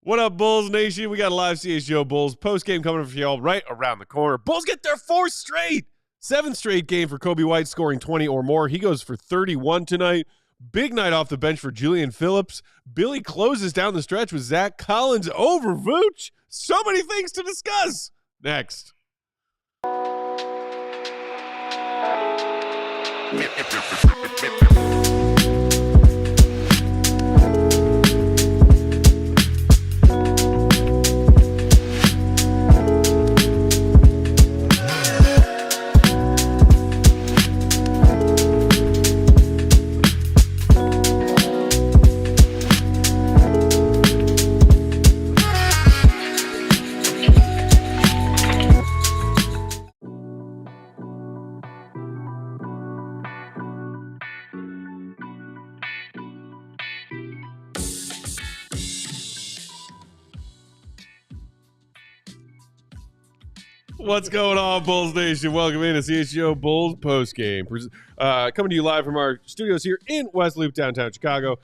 What up, Bulls Nation? We got a live CHGO Bulls post-game coming for y'all right around the corner. Bulls get their 7th straight game for Coby White, scoring 20 or more. He goes for 31 tonight. Big night off the bench for Julian Phillips. Billy closes down the stretch with Zach Collins over Vooch. So many things to discuss. Next. What's going on, Bulls Nation? Welcome in to CHGO Bulls postgame. Coming to you live from our studios here in West Loop, downtown Chicago.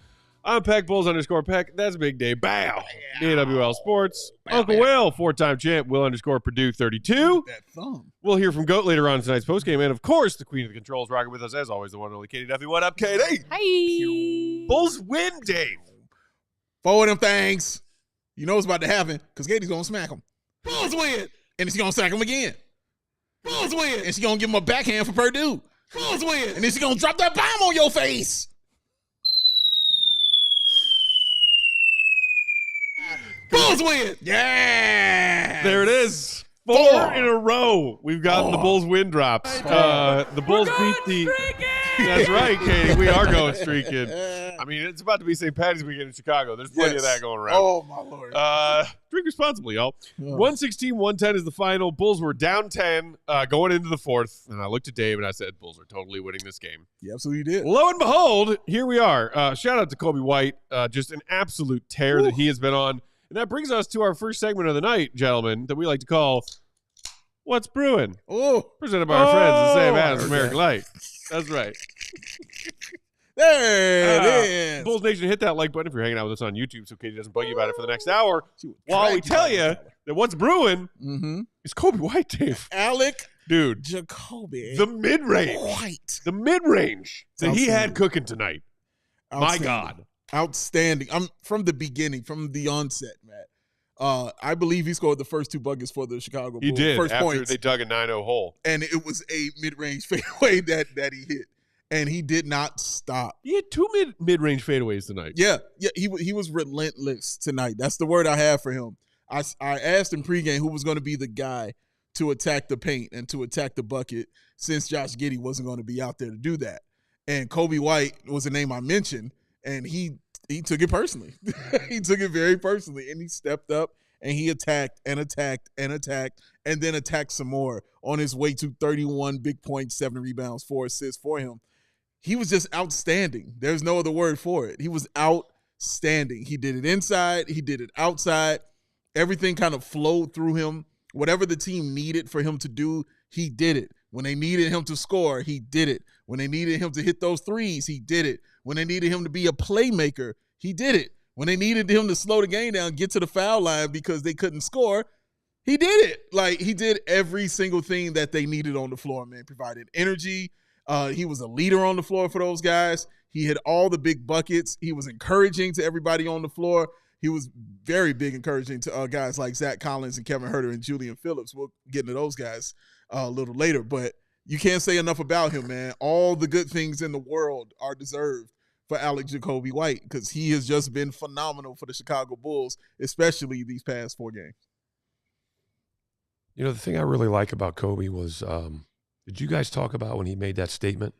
I'm Peck, Bulls_Peck. That's Big Day. Bow. AWL Sports. Bow, Uncle Will, 4-time champ. Will_Perdue, 32. That thumb. We'll hear from Goat later on in tonight's postgame. And, of course, the queen of the controls rocking with us, as always, the one and only Katie Duffy. What up, Katie? Hi. Bulls win, Dave. Four of them things. You know what's about to happen because Katie's going to smack him. Bulls win. And she's going to sack him again. Bulls win. And she's going to give him a backhand for Purdue. Bulls win. And then she's going to drop that bomb on your face. Bulls win. Yeah. There it is. Four in a row. We've gotten the Bulls win drops. The Bulls beat the... That's right, Katie. We are going streaking. I mean, it's about to be St. Patty's weekend in Chicago. There's plenty of that going around. Oh, my Lord. Drink responsibly, y'all. 116-110 is the final. Bulls were down 10 going into the fourth. And I looked at Dave and I said, Bulls are totally winning this game. You absolutely did. Lo and behold, here we are. Shout out to Coby White. Just an absolute tear that he has been on. And that brings us to our first segment of the night, gentlemen, that we like to call What's Brewing? Presented by our friends at Sam Adams American Light. That's right. There it is. Bulls Nation, hit that like button if you're hanging out with us on YouTube so Katie doesn't bug you about it for the next hour. While we tell you that What's Brewing is Coby White, Dave. Alec. Dude. Jacoby. The mid-range. White. The mid-range that he had cooking tonight. My God. Outstanding. I'm from the beginning, from the onset, Matt. I believe he scored the first 2 buckets for the Chicago Bulls. He did first after points. They dug a 9-0 hole. And it was a mid-range fadeaway that he hit. And he did not stop. He had 2 mid-range fadeaways tonight. Yeah, he was relentless tonight. That's the word I have for him. I asked him pregame who was going to be the guy to attack the paint and to attack the bucket since Josh Giddey wasn't going to be out there to do that. And Coby White was the name I mentioned, and he took it personally. He took it very personally, and he stepped up, and he attacked and attacked and attacked and then attacked some more on his way to 31 big points, 7 rebounds, 4 assists for him. He was just outstanding. There's no other word for it. He was outstanding. He did it inside. He did it outside. Everything kind of flowed through him. Whatever the team needed for him to do, he did it. When they needed him to score, he did it. When they needed him to hit those threes, he did it. When they needed him to be a playmaker, he did it. When they needed him to slow the game down, get to the foul line because they couldn't score, he did it. Like, he did every single thing that they needed on the floor, man. Provided energy. He was a leader on the floor for those guys. He hit all the big buckets. He was encouraging to everybody on the floor. He was very big encouraging to guys like Zach Collins and Kevin Huerter and Julian Phillips. We'll get into those guys a little later. But you can't say enough about him, man. All the good things in the world are deserved for Alec Jacoby White because he has just been phenomenal for the Chicago Bulls, especially these past 4 games. You know, the thing I really like about Coby was did you guys talk about when he made that statement?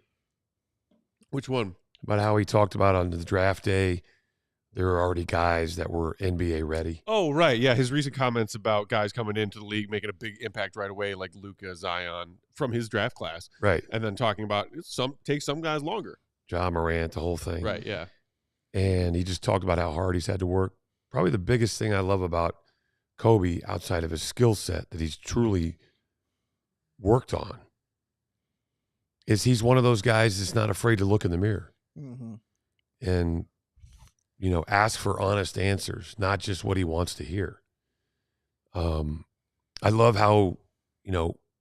Which one? About how he talked about on the draft day, there were already guys that were NBA ready. Oh, right. Yeah, his recent comments about guys coming into the league, making a big impact right away, like Luka, Zion, from his draft class. Right. And then talking about take some guys longer. John Morant, the whole thing. Right, yeah. And he just talked about how hard he's had to work. Probably the biggest thing I love about Coby, outside of his skill set that he's truly worked on, is he's one of those guys that's not afraid to look in the mirror. Mm-hmm. And ask for honest answers, not just what he wants to hear. I love how,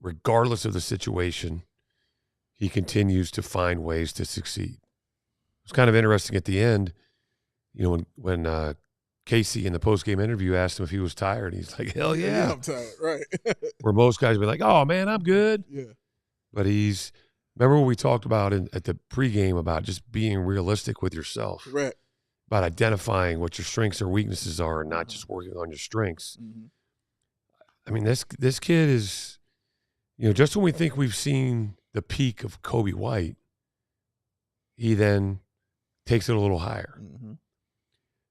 regardless of the situation, he continues to find ways to succeed. It's kind of interesting at the end, when Casey in the postgame interview asked him if he was tired. He's like, hell yeah. I'm tired, right. Where most guys would be like, oh, man, I'm good. Yeah. But remember what we talked about at the pregame about just being realistic with yourself. Correct. About identifying what your strengths or weaknesses are and not just working on your strengths. Mm-hmm. I mean, this kid is, just when we think we've seen the peak of Coby White, he then takes it a little higher. Mm-hmm.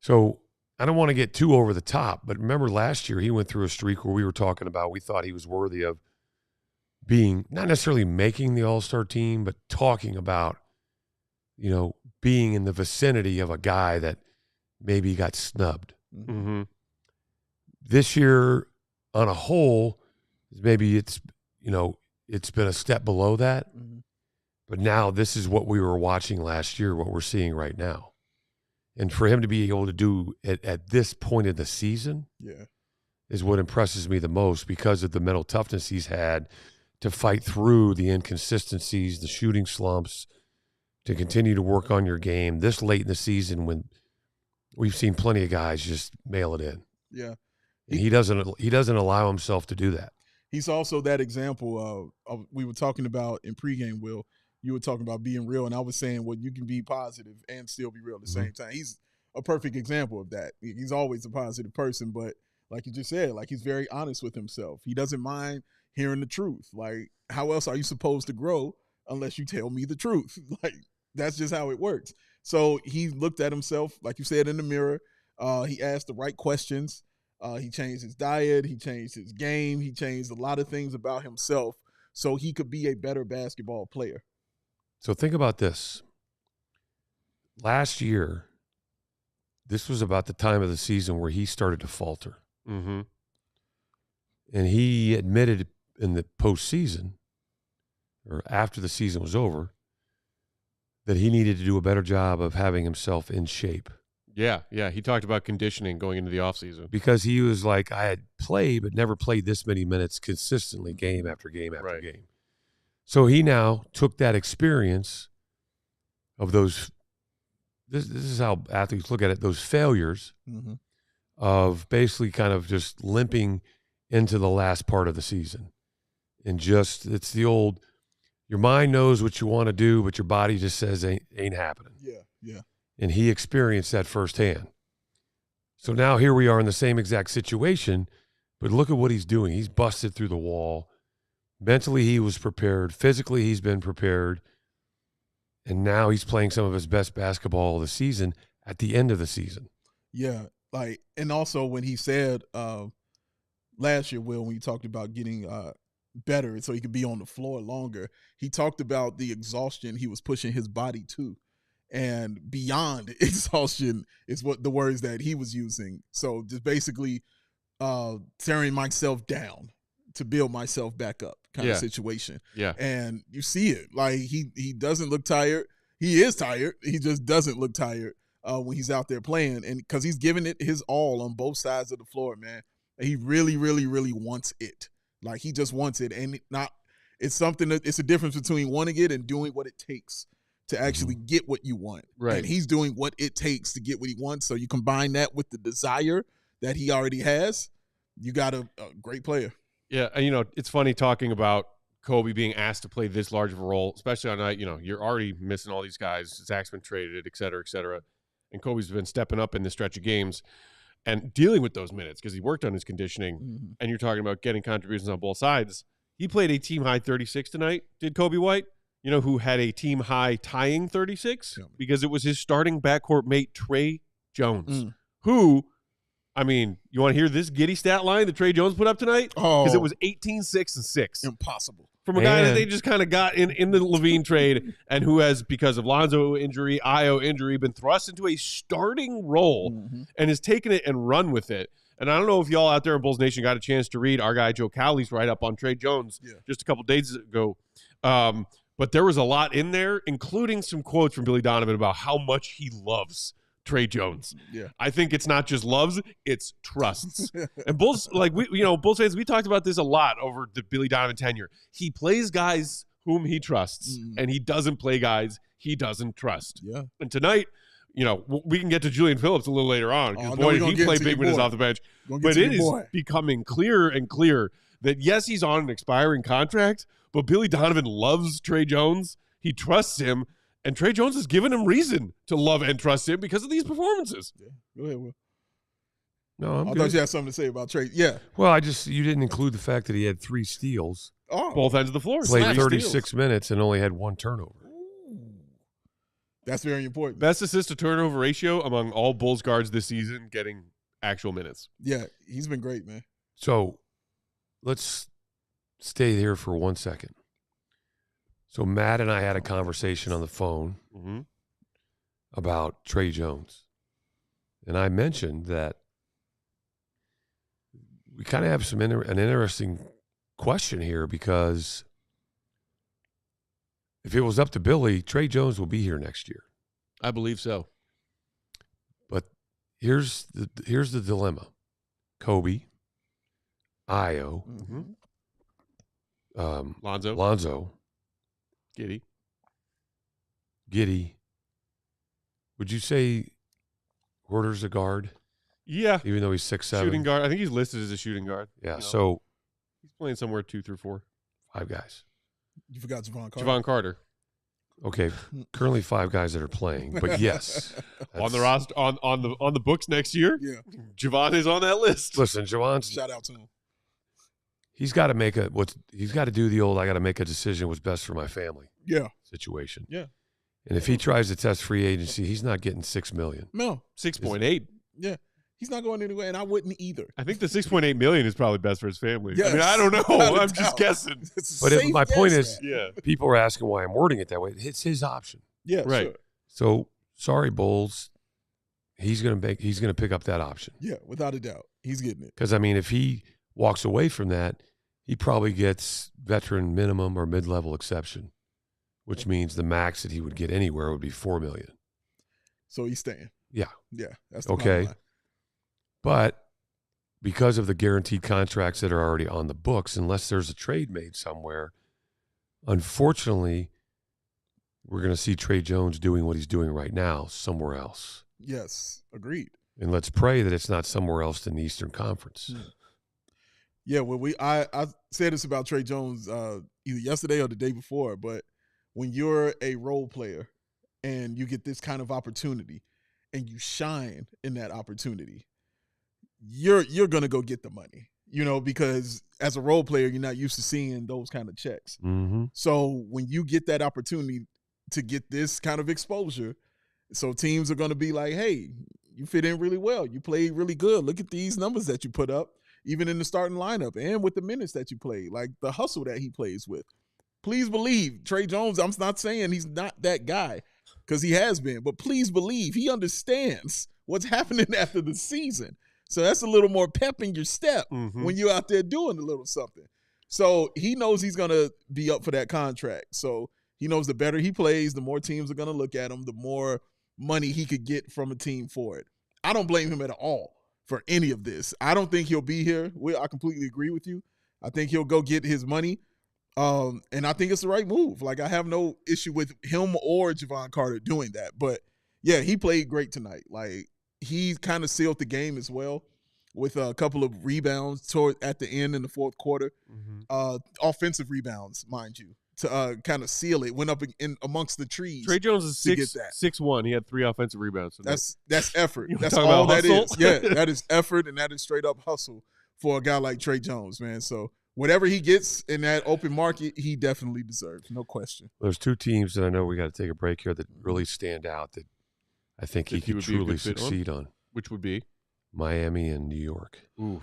So I don't want to get too over the top, but remember last year he went through a streak where we were talking about we thought he was worthy of being, not necessarily making the All-Star team, but talking about, being in the vicinity of a guy that maybe got snubbed. Mm-hmm. This year, on a whole, maybe it's been a step below that. Mm-hmm. But now this is what we were watching last year, what we're seeing right now. And for him to be able to do it at this point in the season is what impresses me the most because of the mental toughness he's had to fight through the inconsistencies, the shooting slumps, to continue to work on your game this late in the season when we've seen plenty of guys just mail it in. Yeah. And he doesn't allow himself to do that. He's also that example of we were talking about in pregame, Will. You were talking about being real, and I was saying, well, you can be positive and still be real at the same time. He's a perfect example of that. He's always a positive person, but like you just said, like he's very honest with himself. He doesn't mind hearing the truth. Like, how else are you supposed to grow unless you tell me the truth? Like, that's just how it works. So he looked at himself, like you said, in the mirror. He asked the right questions. He changed his diet. He changed his game. He changed a lot of things about himself so he could be a better basketball player. So think about this. Last year, this was about the time of the season where he started to falter. Mm-hmm. And he admitted in the postseason, or after the season was over, that he needed to do a better job of having himself in shape. Yeah. He talked about conditioning going into the offseason. Because he was like, I had played, but never played this many minutes consistently, game after game after game. So he now took that experience of those, this is how athletes look at it, those failures of basically kind of just limping into the last part of the season. And just, it's the old, your mind knows what you want to do, but your body just says ain't happening. Yeah. And he experienced that firsthand. So now here we are in the same exact situation, but look at what he's doing. He's busted through the wall. Mentally, he was prepared. Physically, he's been prepared. And now he's playing some of his best basketball of the season at the end of the season. Yeah. Like, and also when he said last year, Will, when you talked about getting better so he could be on the floor longer, he talked about the exhaustion he was pushing his body to. And beyond exhaustion is what the words that he was using. So just basically tearing myself down to build myself back up kind of situation. Yeah. And you see it. Like he doesn't look tired. He is tired. He just doesn't look tired when he's out there playing. And because he's giving it his all on both sides of the floor, man. He really, really, really wants it. Like he just wants it. And it's something that it's a difference between wanting it and doing what it takes to actually get what you want. Right. And he's doing what it takes to get what he wants. So you combine that with the desire that he already has, you got a great player. Yeah, and it's funny talking about Coby being asked to play this large of a role, especially on a night, you're already missing all these guys. Zach's been traded, et cetera, and Kobe's been stepping up in this stretch of games and dealing with those minutes because he worked on his conditioning. And you're talking about getting contributions on both sides. He played a team-high 36 tonight, did Coby White, who had a team-high tying 36 because it was his starting backcourt mate, Trey Jones, who – I mean, you want to hear this giddy stat line that Trey Jones put up tonight? Because it was 18, 6, and 6. Impossible. From a guy that they just kind of got in the Levine trade and who has, because of Lonzo injury, Io injury, been thrust into a starting role and has taken it and run with it. And I don't know if y'all out there in Bulls Nation got a chance to read our guy Joe Cowley's write-up on Trey Jones just a couple days ago. But there was a lot in there, including some quotes from Billy Donovan about how much he loves Trey Jones. Yeah. I think it's not just loves, it's trusts. And Bulls, like Bulls fans, we talked about this a lot over the Billy Donovan tenure. He plays guys whom he trusts, and he doesn't play guys he doesn't trust. Yeah. And tonight, we can get to Julian Phillips a little later on because boy, did he play big minutes off the bench. But it is becoming clearer and clearer that yes, he's on an expiring contract, but Billy Donovan loves Trey Jones. He trusts him, and Trey Jones has given him reason to love and trust him because of these performances. Yeah. Go ahead, Will. No, I thought you had something to say about Trey. Yeah. Well, you didn't include the fact that he had 3 steals. Oh. Both ends of the floor. Played 36 minutes and only had 1 turnover. That's very important. Best assist to turnover ratio among all Bulls guards this season getting actual minutes. Yeah, he's been great, man. So let's stay here for 1 second. So Matt and I had a conversation on the phone about Trey Jones. And I mentioned that we kind of have an interesting question here because if it was up to Billy, Trey Jones will be here next year. I believe so. But here's the dilemma. Coby, Io, Lonzo, Giddey. Would you say Huerter's a guard? Yeah. Even though he's 6'7"? Shooting guard. I think he's listed as a shooting guard. Yeah, so he's playing somewhere 2 through 4. 5 guys. You forgot Javon Carter. Javon Carter. Okay, currently 5 guys that are playing, but yes. On the roster, on the books next year, Yeah. Javon is on that list. Listen, Javon's Shout out to him. he's got to do the old I got to make a decision what's best for my family situation. Yeah. And if he tries to test free agency, he's not getting $6 million. No. 6.8. Yeah. He's not going anywhere, and I wouldn't either. I think the 6.8 million is probably best for his family. Yes. I mean, I don't know. I'm just guessing. But my point is, Yeah. people are asking why I'm wording it that way. It's his option. Yeah, Right. sure. So sorry, Bulls. He's gonna pick up that option. Yeah, without a doubt. He's getting it. Because I mean, if he walks away from that, he probably gets veteran minimum or mid-level exception, which means the max that he would get anywhere would be $4 million. So he's staying. Yeah. Yeah. That's the Okay. bottom line. But because of the guaranteed contracts that are already on the books, unless there's a trade made somewhere, unfortunately, we're going to see Trey Jones doing what he's doing right now somewhere else. Yes. Agreed. And let's pray that it's not somewhere else in the Eastern Conference. Yeah, well, I said this about Trey Jones either yesterday or the day before, but when you're a role player and you get this kind of opportunity and you shine in that opportunity, you're going to go get the money, because as a role player, you're not used to seeing those kind of checks. Mm-hmm. So when you get that opportunity to get this kind of exposure, so teams are going to be like, hey, you fit in really well. You played really good. Look at these numbers that you put up, even in the starting lineup and with the minutes that you played, like the hustle that he plays with. Please believe Trey Jones, I'm not saying he's not that guy because he has been, but please believe he understands what's happening after the season. So that's a little more pep in your step when you're out there doing a little something. So he knows he's going to be up for that contract. So he knows the better he plays, the more teams are going to look at him, the more money he could get from a team for it. I don't blame him at all for any of this. I don't think he'll be here. I completely agree with you. I think he'll go get his money. And I think it's the right move. Like, I have no issue with him or Javon Carter doing that. But, yeah, he played great tonight. Like, he kind of sealed the game as well with a couple of rebounds at the end in the fourth quarter. Offensive rebounds, mind you, to kind of seal it. Went up in amongst the trees. Trey Jones is 6'1". He had 3 offensive rebounds. That's effort. That's talking all about that hustle? is. Yeah, that is effort, and that is straight up hustle for a guy like Trey Jones, man. So whatever he gets in that open market, he definitely deserves, no question. There's 2 teams that I know we got to take a break here that really stand out that I think he could truly succeed on. Which would be? Miami and New York. Ooh.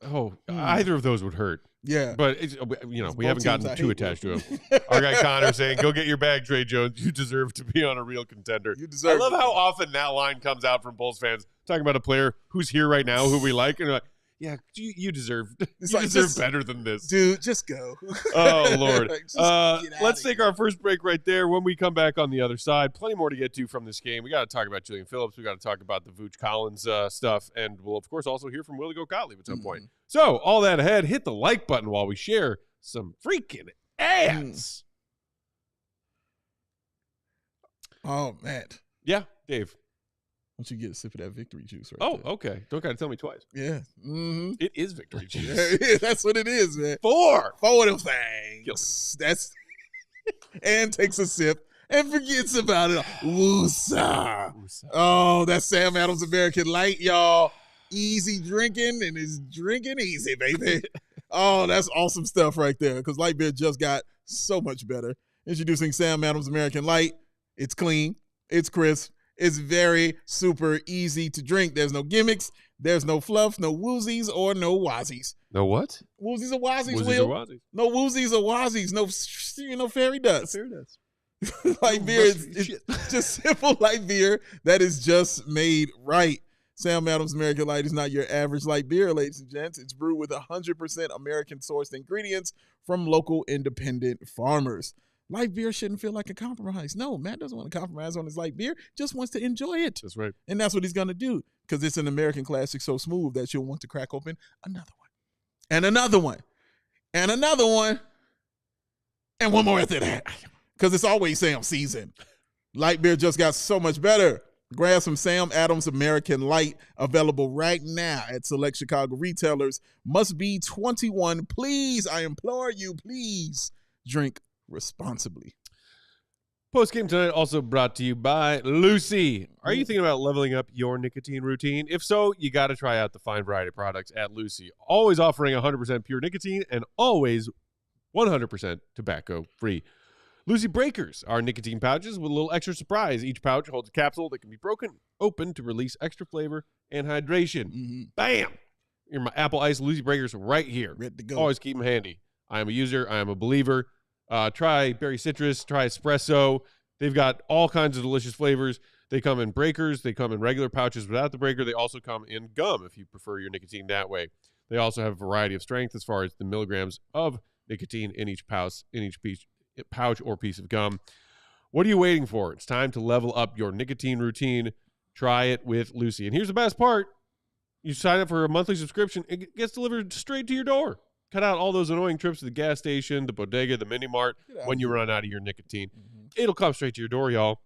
Oh, either of those would hurt. Yeah. But, we haven't gotten too attached to him. Our guy Connor saying, go get your bag, Trey Jones. You deserve to be on a real contender. You deserve I love how often that line comes out from Bulls fans talking about a player who's here right now who we like. And like, Yeah, you deserve Just, better than this. Dude, just go. Oh, Lord. Just Let's take our first break right there. When we come back on the other side, plenty more to get to from this game. We got to talk about Julian Phillips. We got to talk about the Vooch Collins stuff. And we'll, of course, also hear from Willie Gottlieb at some point. So, all that ahead, hit the like button while we share some freaking ads. Oh, man. Yeah, Dave. Why don't you get a sip of that victory juice right there? Okay. Don't got to tell me twice. Yeah. Mm-hmm. It is victory juice. Yeah, that's what it is, man. 4 of them things. That's and takes a sip and forgets about it. Woosa. Oh, that's Sam Adams American Light, y'all. Easy drinking and is drinking easy, baby. Oh, that's awesome stuff right there because light beer just got so much better. Introducing Sam Adams American Light. It's clean. It's crisp. It's very super easy to drink. There's no gimmicks. There's no fluff, no woozies, or no wazzies. No what? Woozies or wazzies, Woozies Will? or wazzies. No woozies or wazzies. No fairy dust. Fairy dust. Light beer is just simple light beer that is just made right. Sam Adams American Light is not your average light beer, ladies and gents. It's brewed with 100% American-sourced ingredients from local independent farmers. Light beer shouldn't feel like a compromise. No, Matt doesn't want to compromise on his light beer, just wants to enjoy it. That's right. And that's what he's going to do because it's an American classic so smooth that you'll want to crack open another one. And another one. And another one. And one more after that. Because it's always Sam season. Light beer just got so much better. Grab some Sam Adams American Light available right now at select Chicago retailers. Must be 21. Please, I implore you, please drink responsibly. Postgame tonight also brought to you by Lucy. Are you thinking about leveling up your nicotine routine? If so, you got to try out the fine variety of products at Lucy. Always offering 100% pure nicotine and always 100% tobacco free. Lucy Breakers are nicotine pouches with a little extra surprise. Each pouch holds a capsule that can be broken open to release extra flavor and hydration. Bam! You're my Apple Ice Lucy Breakers right here. Ready to go. Always keep them handy. I am a user. I am a believer. Try berry citrus. Try espresso. They've got all kinds of delicious flavors. They come in breakers. They come in regular pouches without the breaker. They also come in gum if you prefer your nicotine that way. They also have a variety of strength as far as the milligrams of nicotine in each pouch or piece of gum. What are you waiting for? It's time to level up your nicotine routine. Try it with Lucy. And here's the best part. You sign up for a monthly subscription, it gets delivered straight to your door. Cut out all those annoying trips to the gas station, the bodega, the mini mart when you run out of your nicotine. It'll come straight to your door, y'all.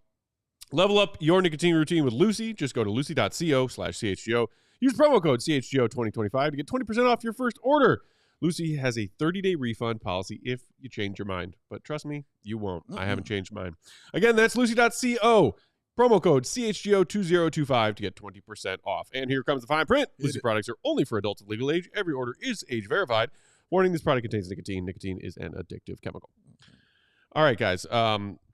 Level up your nicotine routine with Lucy. Just go to lucy.co/CHGO. Use promo code CHGO2025 to get 20% off your first order. Lucy has a 30-day refund policy if you change your mind. But trust me, you won't. I haven't changed mine. Again, that's lucy.co. Promo code CHGO2025 to get 20% off. And here comes the fine print. Lucy products are only for adults of legal age. Every order is age verified. Warning, this product contains nicotine. Nicotine is an addictive chemical. All right, guys.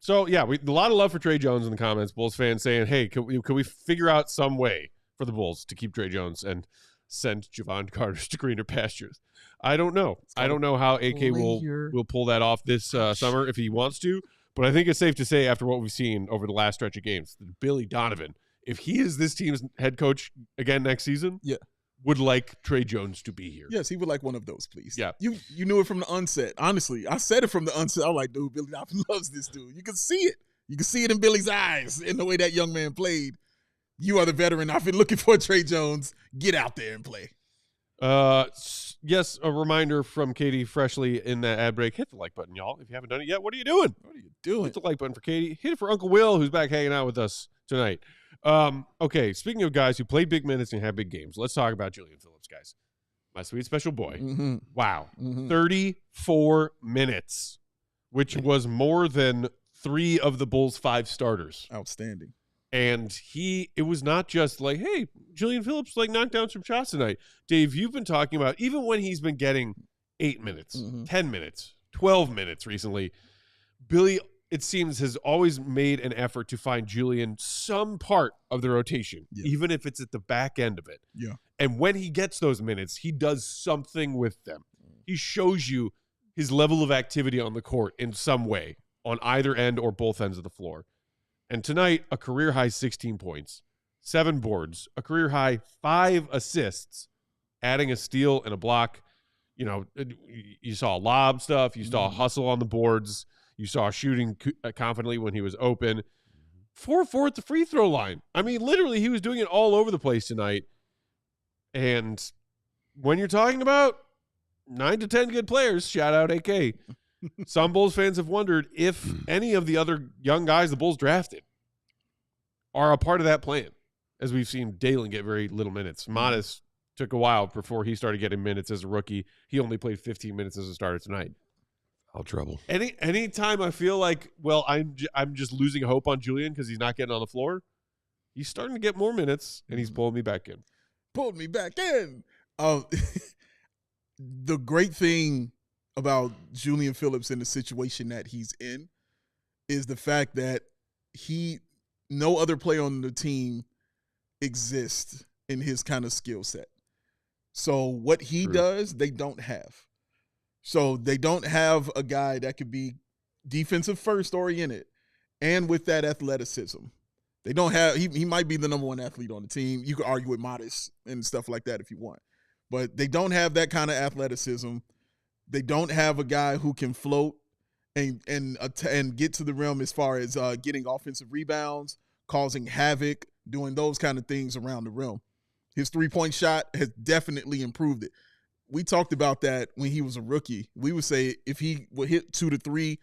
So, yeah, a lot of love for Trey Jones in the comments. Bulls fans saying, hey, can we figure out some way for the Bulls to keep Trey Jones and send Javon Carter to greener pastures? I don't know. I don't know how AK will pull that off this summer if he wants to. But I think it's safe to say after what we've seen over the last stretch of games, that Billy Donovan, if he is this team's head coach again next season, would like Trey Jones to be here. Yes, he would like one of those, please. Yeah. You knew it from the onset. Honestly, I said it from the onset. I was like, dude, Billy Donovan loves this dude. You can see it. You can see it in Billy's eyes in the way that young man played. You are the veteran. I've been looking for Trey Jones. Get out there and play. Yes, a reminder from Katie freshly in that ad break. Hit the like button, y'all. If you haven't done it yet, what are you doing? Hit the like button for Katie. Hit it for Uncle Will, who's back hanging out with us tonight. Okay, speaking of guys who play big minutes and have big games, let's talk about Julian Phillips, guys. My sweet special boy. Wow. 34 minutes, which was more than 3 of the Bulls' 5 starters. Outstanding. And it was not just like, hey, Julian Phillips knocked down some shots tonight. Dave, you've been talking about, even when he's been getting 8 minutes, 10 minutes, 12 minutes recently, Billy, it seems, has always made an effort to find Julian some part of the rotation, even if it's at the back end of it. Yeah. And when he gets those minutes, he does something with them. He shows you his level of activity on the court in some way on either end or both ends of the floor. And tonight, a career-high 16 points, 7 boards, a career-high 5 assists, adding a steal and a block. You know, you saw lob stuff. You saw hustle on the boards. You saw shooting confidently when he was open. 4-4 at the free throw line. I mean, literally, he was doing it all over the place tonight. And when you're talking about 9 to 10 good players, shout out AK. Some Bulls fans have wondered if any of the other young guys the Bulls drafted are a part of that plan, as we've seen Dalen get very little minutes. Modest took a while before he started getting minutes as a rookie. He only played 15 minutes as a starter tonight. Foul trouble. Anytime I feel like, well, I'm just losing hope on Julian because he's not getting on the floor, he's starting to get more minutes, and he's pulling me back in. Pulled me back in. The great thing about Julian Phillips in the situation that he's in is the fact that no other player on the team exists in his kind of skill set. So what he does, they don't have. So they don't have a guy that could be defensive first oriented and with that athleticism. They don't have, he might be the number one athlete on the team. You could argue with Modest and stuff like that if you want. But they don't have that kind of athleticism. They don't have a guy who can float and get to the rim as far as getting offensive rebounds, causing havoc, doing those kind of things around the rim. His three-point shot has definitely improved it. We talked about that when he was a rookie. We would say if he would hit 2 to 3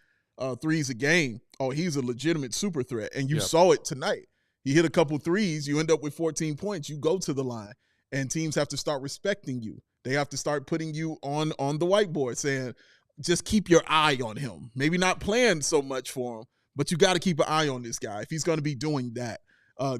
threes a game, he's a legitimate super threat. And you saw it tonight. He hit a couple threes, you end up with 14 points. You go to the line, and teams have to start respecting you. They have to start putting you on the whiteboard, saying, just keep your eye on him. Maybe not playing so much for him, but you got to keep an eye on this guy if he's going to be doing that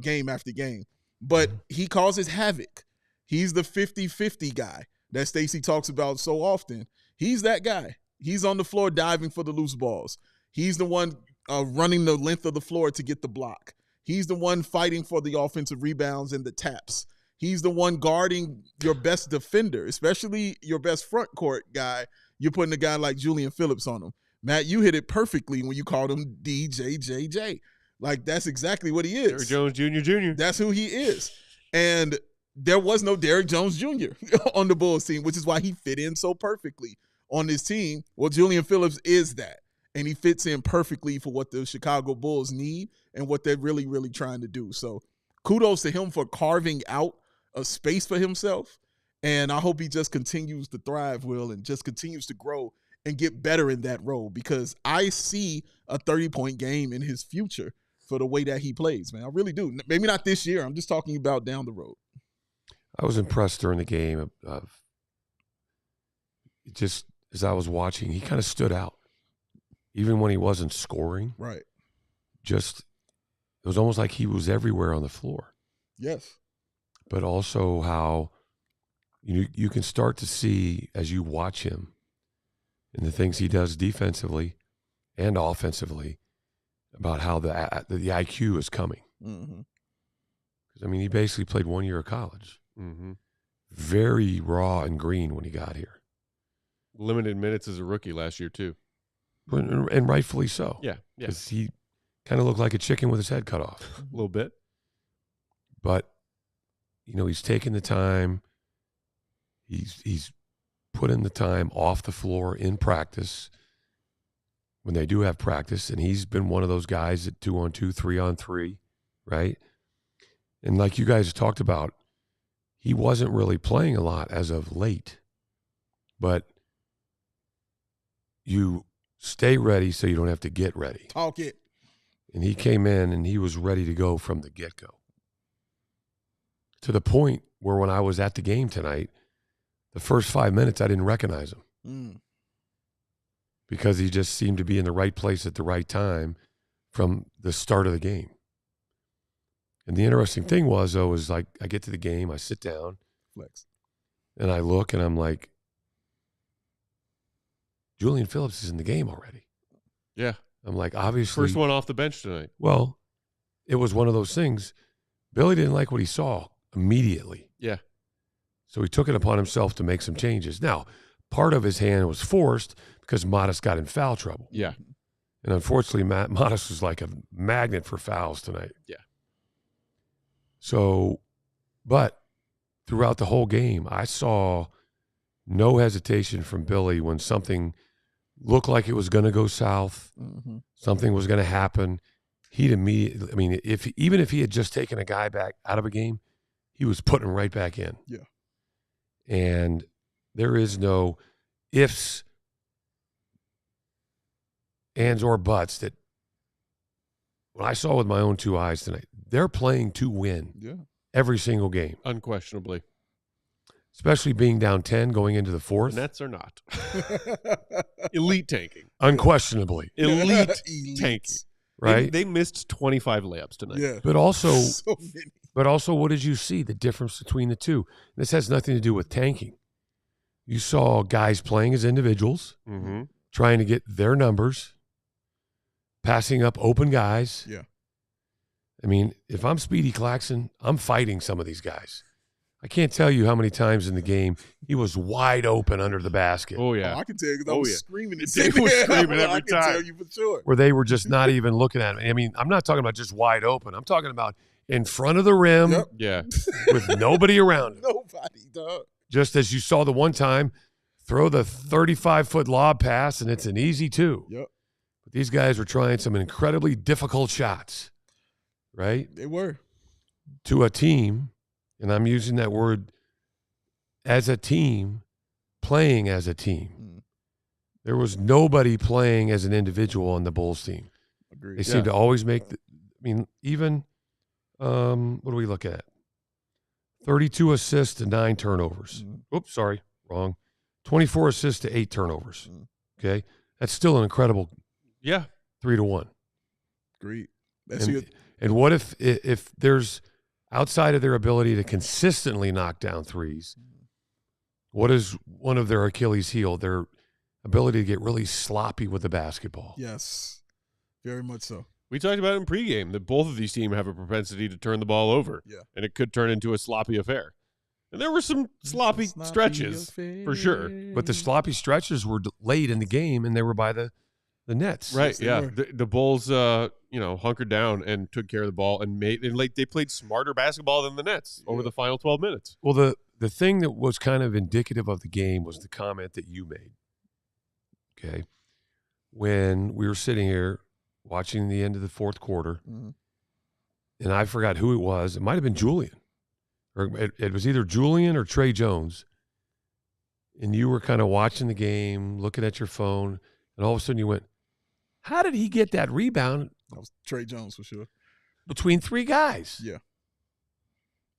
game after game. But he causes havoc. He's the 50-50 guy that Stacey talks about so often. He's that guy. He's on the floor diving for the loose balls. He's the one running the length of the floor to get the block. He's the one fighting for the offensive rebounds and the taps. He's the one guarding your best defender, especially your best front court guy. You're putting a guy like Julian Phillips on him. Matt, you hit it perfectly when you called him DJJJ. Like, that's exactly what he is. Derrick Jones Jr. That's who he is. And there was no Derrick Jones Jr. on the Bulls team, which is why he fit in so perfectly on this team. Well, Julian Phillips is that. And he fits in perfectly for what the Chicago Bulls need and what they're really, really trying to do. So kudos to him for carving out a space for himself. And I hope he just continues to thrive, Will, and just continues to grow and get better in that role, because I see a 30-point game in his future for the way that he plays, man. I really do. Maybe not this year. I'm just talking about down the road. I was impressed during the game of just as I was watching, he kind of stood out. Even when he wasn't scoring. Right. Just, it was almost like he was everywhere on the floor. Yes. But also how you can start to see as you watch him and the things he does defensively and offensively about how the IQ is coming. Mm-hmm. I mean, he basically played 1 year of college. Mm-hmm. Very raw and green when he got here. Limited minutes as a rookie last year, too. And rightfully so. Yeah. Because he kind of looked like a chicken with his head cut off. A little bit. But, he's taken the time. He's put in the time off the floor in practice when they do have practice. And he's been one of those guys at 2-on-2, 3-on-3, right? And like you guys talked about, he wasn't really playing a lot as of late. But you stay ready so you don't have to get ready. Talk it. And he came in and he was ready to go from the get-go. To the point where when I was at the game tonight, the first 5 minutes I didn't recognize him. Because he just seemed to be in the right place at the right time from the start of the game. And the interesting thing was, though, is like I get to the game, I sit down, flex, and I look and I'm like, Julian Phillips is in the game already. Yeah. I'm like, obviously. First one off the bench tonight. Well, it was one of those things. Billy didn't like what he saw immediately. Yeah. So he took it upon himself to make some changes. Now, part of his hand was forced because Modest got in foul trouble. Yeah. And unfortunately, Modest was like a magnet for fouls tonight. Yeah. So, but throughout the whole game, I saw no hesitation from Billy when something looked like it was going to go south, something was going to happen. He'd immediately, I mean, even if he had just taken a guy back out of a game, he was putting him right back in. Yeah. And there is no ifs, ands, or buts that what I saw with my own two eyes tonight, they're playing to win every single game. Unquestionably. Especially being down 10 going into the fourth. Nets are not. Elite tanking. Unquestionably. Elite tanking. Right? They missed 25 layups tonight. Yeah. But also, So many. but also, what did you see? The difference between the two. This has nothing to do with tanking. You saw guys playing as individuals, trying to get their numbers, passing up open guys. Yeah. I mean, if I'm Speedy Claxton, I'm fighting some of these guys. I can't tell you how many times in the game he was wide open under the basket. Oh, yeah. I can tell you because I was screaming. They were screaming every I time. can tell you for sure. Where they were just not even looking at him. I mean, I'm not talking about just wide open. I'm talking about in front of the rim with nobody around him. Nobody, dog. Just as you saw the one time, throw the 35-foot lob pass, and it's an easy two. Yep. But these guys were trying some incredibly difficult shots, right? They were. To a team, and I'm using that word as a team, playing as a team. There was nobody playing as an individual on the Bulls team. Agreed. They seem to always make, even, what do we look at? 32 assists to 9 turnovers. Oops, sorry, wrong. 24 assists to 8 turnovers. Okay? That's still an incredible 3-1. Agreed. And what if there's, outside of their ability to consistently knock down threes, what is one of their Achilles heel? Their ability to get really sloppy with the basketball. Yes, very much so. We talked about in pregame that both of these teams have a propensity to turn the ball over. Yeah. And it could turn into a sloppy affair. And there were some sloppy stretches, for sure. But the sloppy stretches were late in the game, and they were by the Nets. Right, the Bulls, hunkered down and took care of the ball and they played smarter basketball than the Nets over the final 12 minutes. Well, the thing that was kind of indicative of the game was the comment that you made, okay, when we were sitting here watching the end of the fourth quarter, and I forgot who it was. It might have been Julian. Or it was either Julian or Trey Jones, and you were kind of watching the game, looking at your phone, and all of a sudden you went, how did he get that rebound? That was Trey Jones for sure. Between 3 guys. Yeah.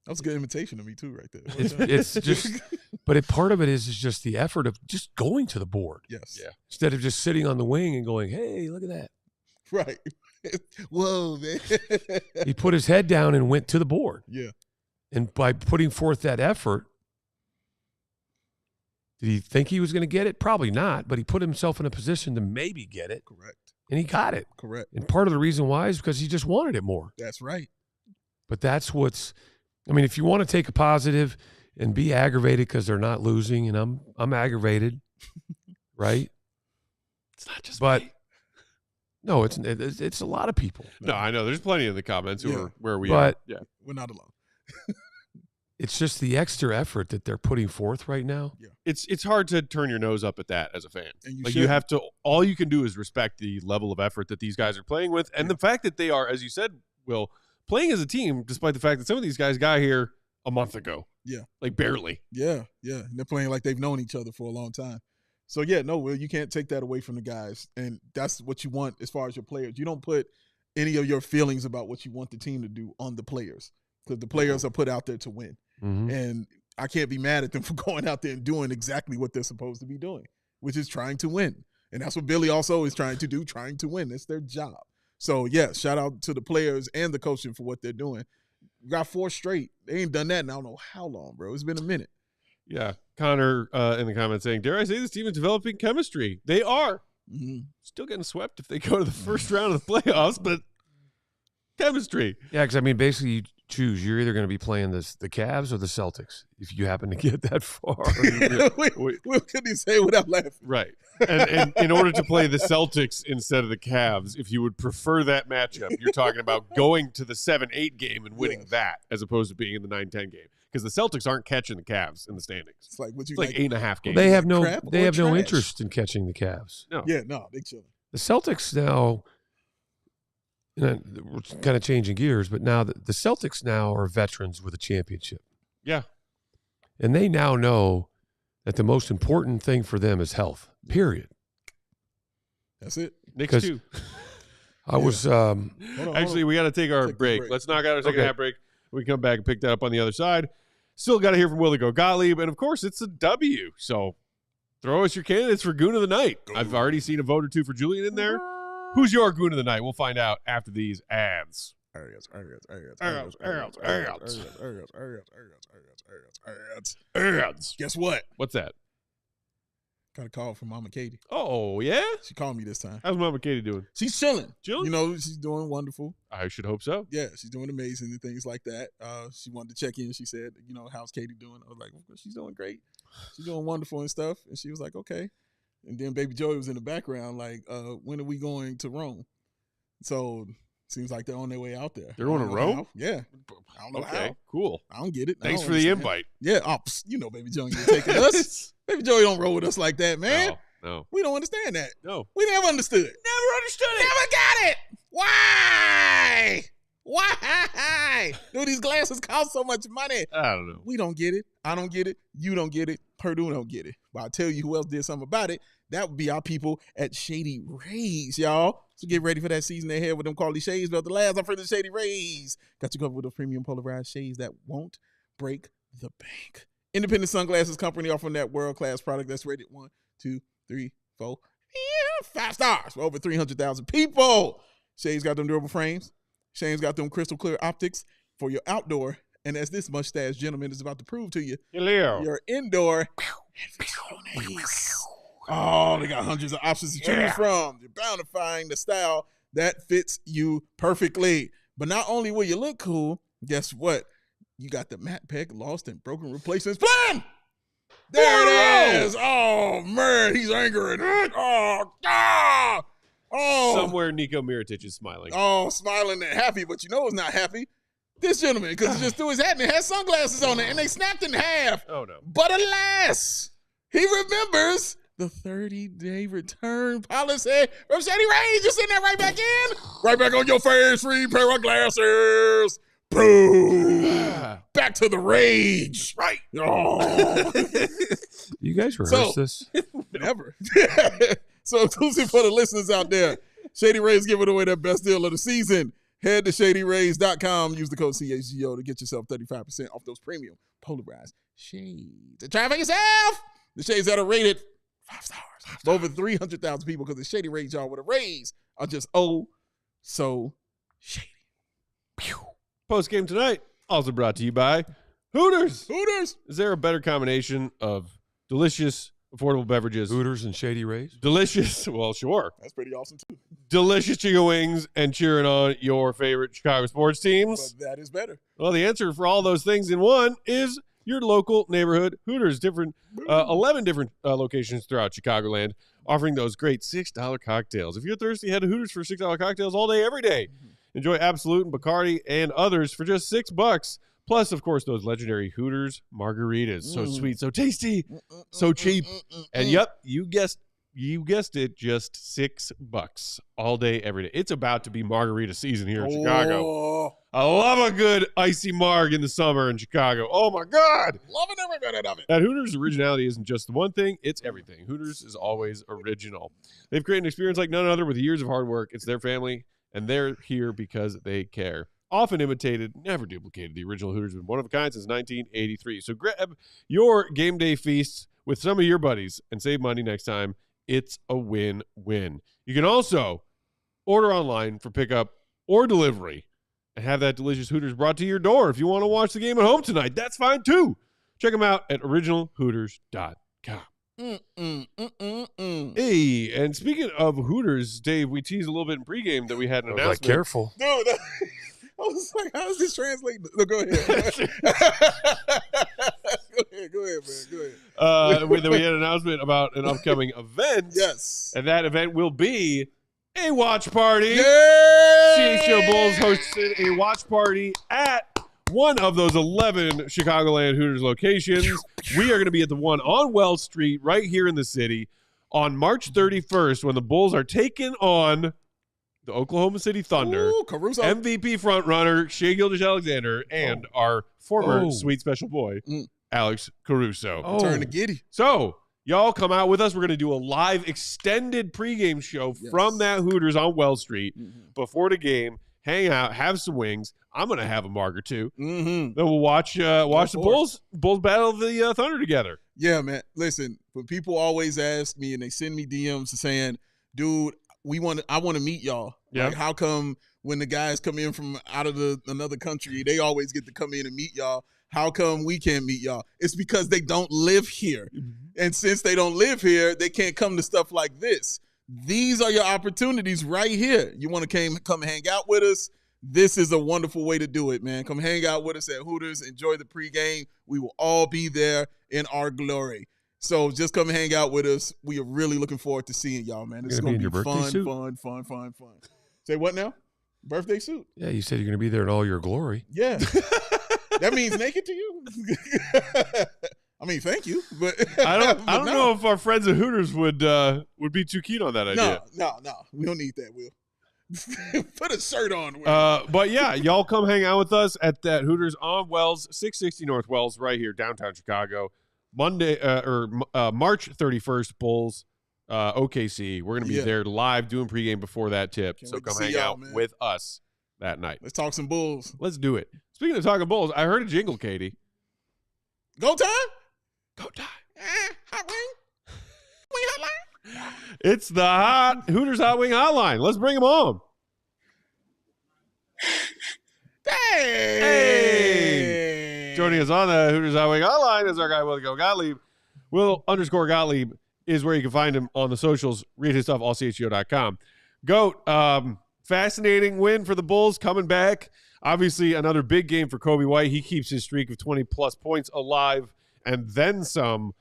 That was a good imitation of me too right there. It's just, but part of it is just the effort of just going to the board. Yes. Yeah. Instead of just sitting on the wing and going, hey, look at that. Right. Whoa, man. He put his head down and went to the board. Yeah. And by putting forth that effort, did he think he was going to get it? Probably not, but he put himself in a position to maybe get it. Correct. And he got it. Correct. And part of the reason why is because he just wanted it more. That's right. But that's if you want to take a positive and be aggravated because they're not losing, and I'm aggravated, right? It's not just but me. No, it's a lot of people. No, I know. There's plenty in the comments who are where we are. Yeah. We're not alone. It's just the extra effort that they're putting forth right now. Yeah. It's hard to turn your nose up at that as a fan. And you have to, all you can do is respect the level of effort that these guys are playing with, and the fact that they are, as you said, Will, playing as a team, despite the fact that some of these guys got here a month ago. Yeah. Like barely. Yeah, yeah. And they're playing like they've known each other for a long time. So, yeah, no, Will, you can't take that away from the guys. And that's what you want as far as your players. You don't put any of your feelings about what you want the team to do on the players, because the players are put out there to win. Mm-hmm. And I can't be mad at them for going out there and doing exactly what they're supposed to be doing, which is trying to win. And that's what Billy also is trying to do, trying to win. It's their job. So, yeah, shout out to the players and the coaching for what they're doing. Got 4 straight. They ain't done that in I don't know how long, bro. It's been a minute. Yeah. Connor in the comments saying, dare I say this team is developing chemistry? They are. Mm-hmm. Still getting swept if they go to the first round of the playoffs, but chemistry. Yeah, because, basically you choose. You're either going to be playing the Cavs or the Celtics if you happen to get that far. What can he say without laughing? Right. And in order to play the Celtics instead of the Cavs, if you would prefer that matchup, you're talking about going to the 7-8 game and winning that as opposed to being in the 9-10 game. because the Celtics aren't catching the Cavs in the standings. It's like what you It's like 8.5 games. Well, they have crap they or have no trash? interest in catching the Cavs. No. Yeah, no, they chilling. The Celtics now, we're kind of changing gears, but now the Celtics now are veterans with a championship. Yeah. And they now know that the most important thing for them is health, period. That's it. Knicks too. I was Hold on, Actually, we got to take our Take the break. break. Let's knock out our second half break. We come back and pick that up on the other side. Still got to hear from Willie Gottlieb. And, of course, it's a W. So throw us your candidates for Goon of the Night. I've already seen a vote or two for Julian in there. Who's your Goon of the Night? We'll find out after these ads. Ads. Guess what? What's that? Got a call from Mama Katie. Oh, yeah? She called me this time. How's Mama Katie doing? She's chilling. Chilling? You know, she's doing wonderful. I should hope so. Yeah, she's doing amazing and things like that. She wanted to check in. She said, you know, how's Katie doing? I was like, well, she's doing great. She's doing wonderful and stuff. And she was like, okay. And then Baby Joey was in the background like, when are we going to Rome? So seems like they're on their way out there. They're going to Rome? How. Yeah. I don't know Okay, how. cool. I don't get it. Thanks for the invite. Yeah. Oh, you know Baby Joey ain't taking us. Baby Joey don't roll with us like that, man. No. We don't understand that. No. We never understood. Never understood it. Never got it. Why? Why? Do these glasses cost so much money? I don't know. We don't get it. I don't get it. You don't get it. Perdue don't get it. But I'll tell you who else did something about it. That would be our people at Shady Rays, y'all. So get ready for that season ahead with them quality shades. But the last, I'm for the Shady Rays. Got you covered with those premium polarized shades that won't break the bank. Independent sunglasses company offering that world-class product that's rated 1, 2, 3, 4, 5 stars for over 300,000 people. Shades got them durable frames. Shades got them crystal clear optics for your outdoor. And as this mustache gentleman is about to prove to you, your indoor. Oh, they got hundreds of options to choose from. You're bound to find the style that fits you perfectly. But not only will you look cool, guess what? You got the matte Peck lost and broken replacements plan. There it is. Oh, man, he's angry. Oh, God. Oh. Somewhere Nico Mirotic is smiling. Oh, smiling and happy, but you know it's not happy. This gentleman, because he just threw his hat and it has sunglasses on it, and they snapped in half. Oh, no. But alas, he remembers the 30-day return policy from Shady Rays. Just sitting there right back in. Right back on your face, free pair of glasses. Boom. Back to the rage. Right. Oh. You guys rehearse this? Never. So exclusive for the listeners out there, Shady Rays giving away their best deal of the season. Head to ShadyRays.com. Use the code CHGO to get yourself 35% off those premium polarized shades. And try it for yourself. The shades that are rated 5 stars. For over 300,000 people, because the Shady Rays, y'all, with a raise are just so shady. Pew. Post game tonight, also brought to you by Hooters. Hooters. Is there a better combination of delicious, affordable beverages? Hooters and Shady Rays? Delicious, well, sure. That's pretty awesome, too. Delicious chicken wings and cheering on your favorite Chicago sports teams. But that is better. Well, the answer for all those things in one is your local neighborhood Hooters. 11 different locations throughout Chicagoland, offering those great $6 cocktails. If you're thirsty, head to Hooters for $6 cocktails all day, every day. Enjoy Absolute and Bacardi and others for just $6. Plus, of course, those legendary Hooters margaritas. So sweet, so tasty, so cheap. And yep, you guessed it, just $6 all day, every day. It's about to be margarita season here in Chicago. I love a good icy marg in the summer in Chicago. Oh, my God. Loving every minute of it. At Hooters, originality isn't just the one thing, it's everything. Hooters is always original. They've created an experience like none other with years of hard work. It's their family, and they're here because they care. Often imitated, never duplicated. The original Hooters has been one of a kind since 1983. So grab your game day feasts with some of your buddies and save money next time. It's a win-win. You can also order online for pickup or delivery and have that delicious Hooters brought to your door. If you want to watch the game at home tonight, that's fine too. Check them out at originalhooters.com. Hey, and speaking of Hooters, Dave, we teased a little bit in pregame that we had an announcement. Careful. No, I was like, how is this translating? No, go ahead. Go ahead, man. Go ahead. We had an announcement about an upcoming event. Yes. And that event will be a watch party. Yay! CHGO Bulls hosted a watch party at one of those 11 Chicagoland Hooters locations. We are going to be at the one on Wells Street right here in the city on March 31st when the Bulls are taking on the Oklahoma City Thunder. Ooh, Caruso. MVP frontrunner Shai Gilgeous-Alexander and our former sweet special boy, Alex Caruso. Turn to Giddy. So, y'all come out with us. We're going to do a live extended pregame show from that Hooters on Wells Street before the game. Hang out, have some wings. I'm going to have a marg or two. Then we'll watch the Bulls battle the Thunder together. Yeah, man. Listen, when people always ask me and they send me DMs saying, dude, I want to meet y'all. Yeah. Like, how come when the guys come in from out of another country, they always get to come in and meet y'all? How come we can't meet y'all? It's because they don't live here. And since they don't live here, they can't come to stuff like this. These are your opportunities right here. You want to come hang out with us? This is a wonderful way to do it, man. Come hang out with us at Hooters. Enjoy the pregame. We will all be there in our glory. So just come hang out with us. We are really looking forward to seeing y'all, man. It's going to be fun. Say what now? Birthday suit? Yeah, you said you're going to be there in all your glory. Yeah. That means naked to you? I mean, thank you, but I don't know if our friends at Hooters would be too keen on that idea. No. We don't need that, Will. Put a shirt on, Will. But yeah, y'all come hang out with us at that Hooters on Wells, 660 North Wells, right here, downtown Chicago. Monday March 31st, Bulls, OKC. We're gonna be there live doing pregame before that tip. So come hang out with us that night. Let's talk some Bulls. Let's do it. Speaking of talking Bulls, I heard a jingle, Katie. Go time. Hot wing. Wing hotline. It's the Hooters Hot Wing Hotline. Let's bring them on. Hey. Joining us on the Hooters Hot Wing Hotline is our guy, Will Gottlieb. Will_Gottlieb is where you can find him on the socials. Read his stuff, allchgo.com. Goat, fascinating win for the Bulls coming back. Obviously, another big game for Coby White. He keeps his streak of 20-plus points alive and then some.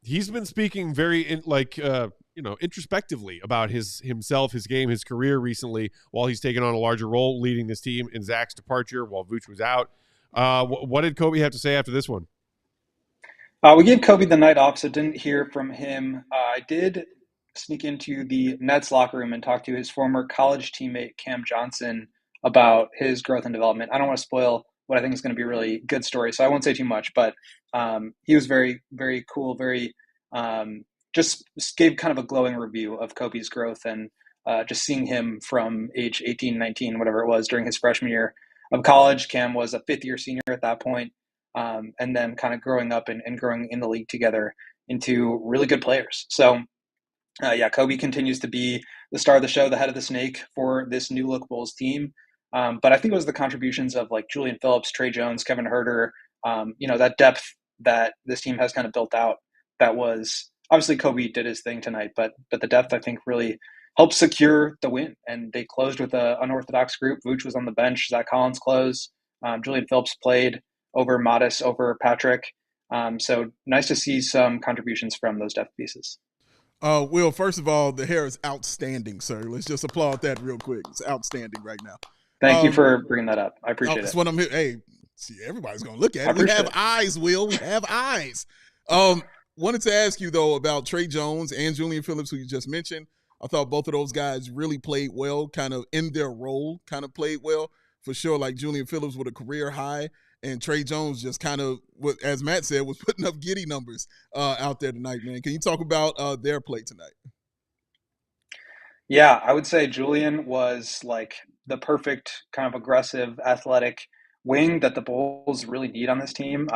He's been speaking very introspectively about himself, his game, his career recently, while he's taken on a larger role leading this team in Zach's departure while Vooch was out. What did Coby have to say after this one? We gave Coby the night off, so didn't hear from him. I did sneak into the Nets locker room and talk to his former college teammate, Cam Johnson, about his growth and development. I don't want to spoil what I think is going to be a really good story, so I won't say too much, but he was very, very cool, very just gave kind of a glowing review of Coby's growth and just seeing him from age 18, 19, whatever it was, during his freshman year of college. Cam was a fifth-year senior at that point, and then kind of growing up and growing in the league together into really good players. So, Coby continues to be the star of the show, the head of the snake for this new look Bulls team. But I think it was the contributions of like Julian Phillips, Trey Jones, Kevin Huerter, that depth that this team has kind of built out. That was obviously Coby did his thing tonight, but the depth I think really helped secure the win. And they closed with an unorthodox group. Vooch was on the bench. Zach Collins closed. Julian Phillips played over Modest, over Patrick. So nice to see some contributions from those depth pieces. Will, first of all, the hair is outstanding, sir. Let's just applaud that real quick. It's outstanding right now. Thank you for bringing that up. I appreciate it. That's what I'm here. Hey, see, everybody's going to look at it. We have eyes, Will. We have eyes. Wanted to ask you, though, about Trey Jones and Julian Phillips, who you just mentioned. I thought both of those guys really played well, kind of in their role, kind of played well. For sure, like Julian Phillips with a career high, and Trey Jones just kind of, as Matt said, was putting up giddy numbers out there tonight, man. Can you talk about their play tonight? Yeah, I would say Julian was like the perfect kind of aggressive, athletic wing that the Bulls really need on this team.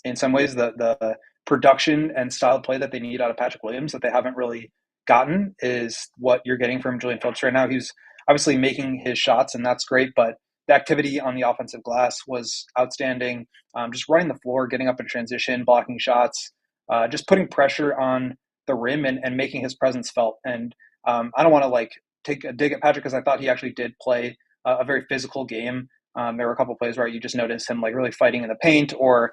In some ways, the production and style of play that they need out of Patrick Williams that they haven't really gotten is what you're getting from Julian Phillips right now. He's obviously making his shots, and that's great, but the activity on the offensive glass was outstanding. Just running the floor, getting up in transition, blocking shots, just putting pressure on the rim and making his presence felt. And I don't want to take a dig at Patrick because I thought he actually did play a very physical game. There were a couple of plays where you just noticed him really fighting in the paint or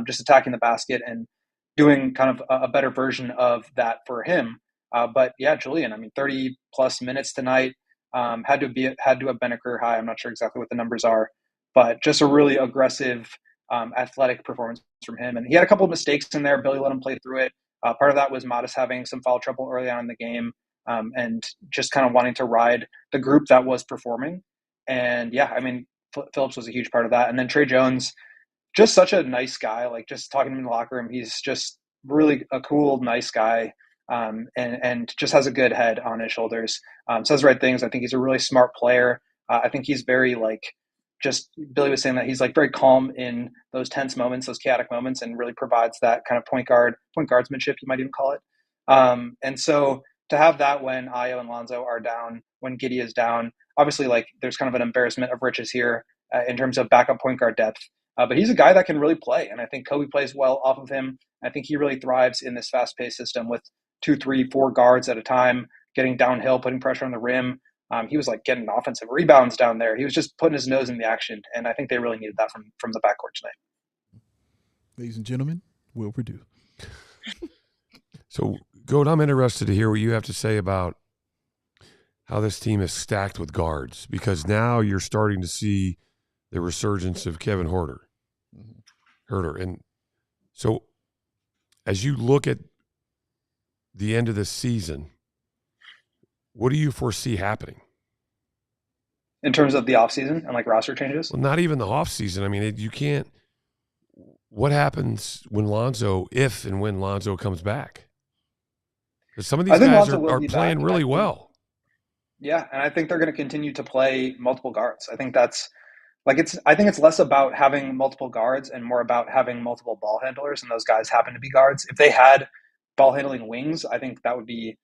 just attacking the basket and doing kind of a better version of that for him. But yeah, Julian, 30 plus minutes tonight. Had to have been a career high. I'm not sure exactly what the numbers are, but just a really aggressive, athletic performance from him. And he had a couple of mistakes in there. Billy let him play through it. Part of that was Modest having some foul trouble early on in the game, and just kind of wanting to ride the group that was performing. And yeah, I mean, Phillips was a huge part of that. And then Trey Jones, just such a nice guy. Like, just talking to him in the locker room, he's just really a cool, nice guy, and just has a good head on his shoulders. Says the right things. I think he's a really smart player. I think he's very, like, just Billy was saying that he's like very calm in those tense moments, those chaotic moments, and really provides that kind of point guardsmanship, you might even call it. And so to have that when Ayo and Lonzo are down, when Giddey is down, obviously, like, there's kind of an embarrassment of riches here in terms of backup point guard depth. But he's a guy that can really play, and I think Coby plays well off of him. I think he really thrives in this fast-paced system with 2, 3, 4 guards at a time, getting downhill, putting pressure on the rim. He was like getting offensive rebounds down there. He was just putting his nose in the action, and I think they really needed that from the backcourt tonight. Ladies and gentlemen, Will Perdue. So, Goat, I'm interested to hear what you have to say about how this team is stacked with guards, because now you're starting to see the resurgence of Kevin Huerter. And so as you look at the end of the season, what do you foresee happening? In terms of the offseason and like roster changes? Well, not even the offseason. I mean, you can't – what happens when if and when Lonzo comes back? Because some of these guys are playing really well. Yeah, and I think they're going to continue to play multiple guards. I think that's – I think it's less about having multiple guards and more about having multiple ball handlers, and those guys happen to be guards. If they had ball handling wings, I think that would be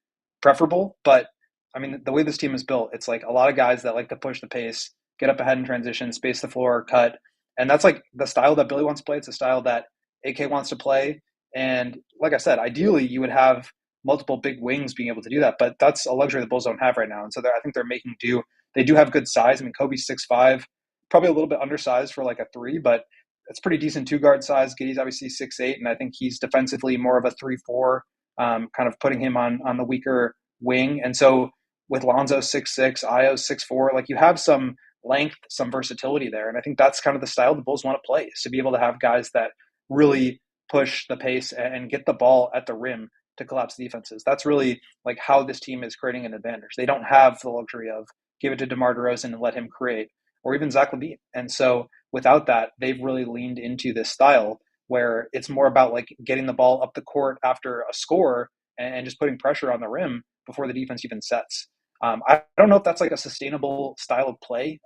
preferable. But I mean, the way this team is built, it's like a lot of guys that like to push the pace, get up ahead in transition, space the floor, cut. And that's like the style that Billy wants to play. It's a style that AK wants to play. And like I said, ideally you would have multiple big wings being able to do that, but that's a luxury the Bulls don't have right now. And so I think they're making do. They do have good size. I mean, Coby's 6'5", probably a little bit undersized for like a 3, but it's pretty decent 2-guard size. Giddey's obviously 6'8", and I think he's defensively more of a 3-4, kind of putting him on the weaker wing. And so with Lonzo 6'6", Ayo 6'4", like you have some length, some versatility there. And I think that's kind of the style the Bulls want to play, is to be able to have guys that really push the pace and get the ball at the rim to collapse defenses. That's really like how this team is creating an advantage. They don't have the luxury of give it to DeMar DeRozan and let him create, or even Zach LaVine. And so without that, they've really leaned into this style where it's more about like getting the ball up the court after a score and just putting pressure on the rim before the defense even sets. I don't know if that's like a sustainable style of play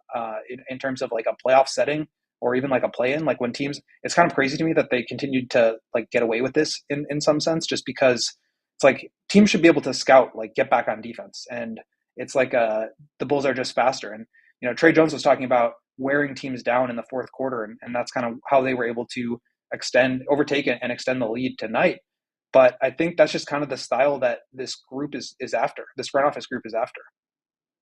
in terms of like a playoff setting or even like a play-in. Like when teams, it's kind of crazy to me that they continued to like get away with this in some sense, just because it's like teams should be able to scout, like get back on defense. And it's like the Bulls are just faster. And, you know, Trey Jones was talking about wearing teams down in the fourth quarter. And that's kind of how they were able to overtake it and extend the lead tonight. But I think that's just kind of the style that this group is after. This front office group is after.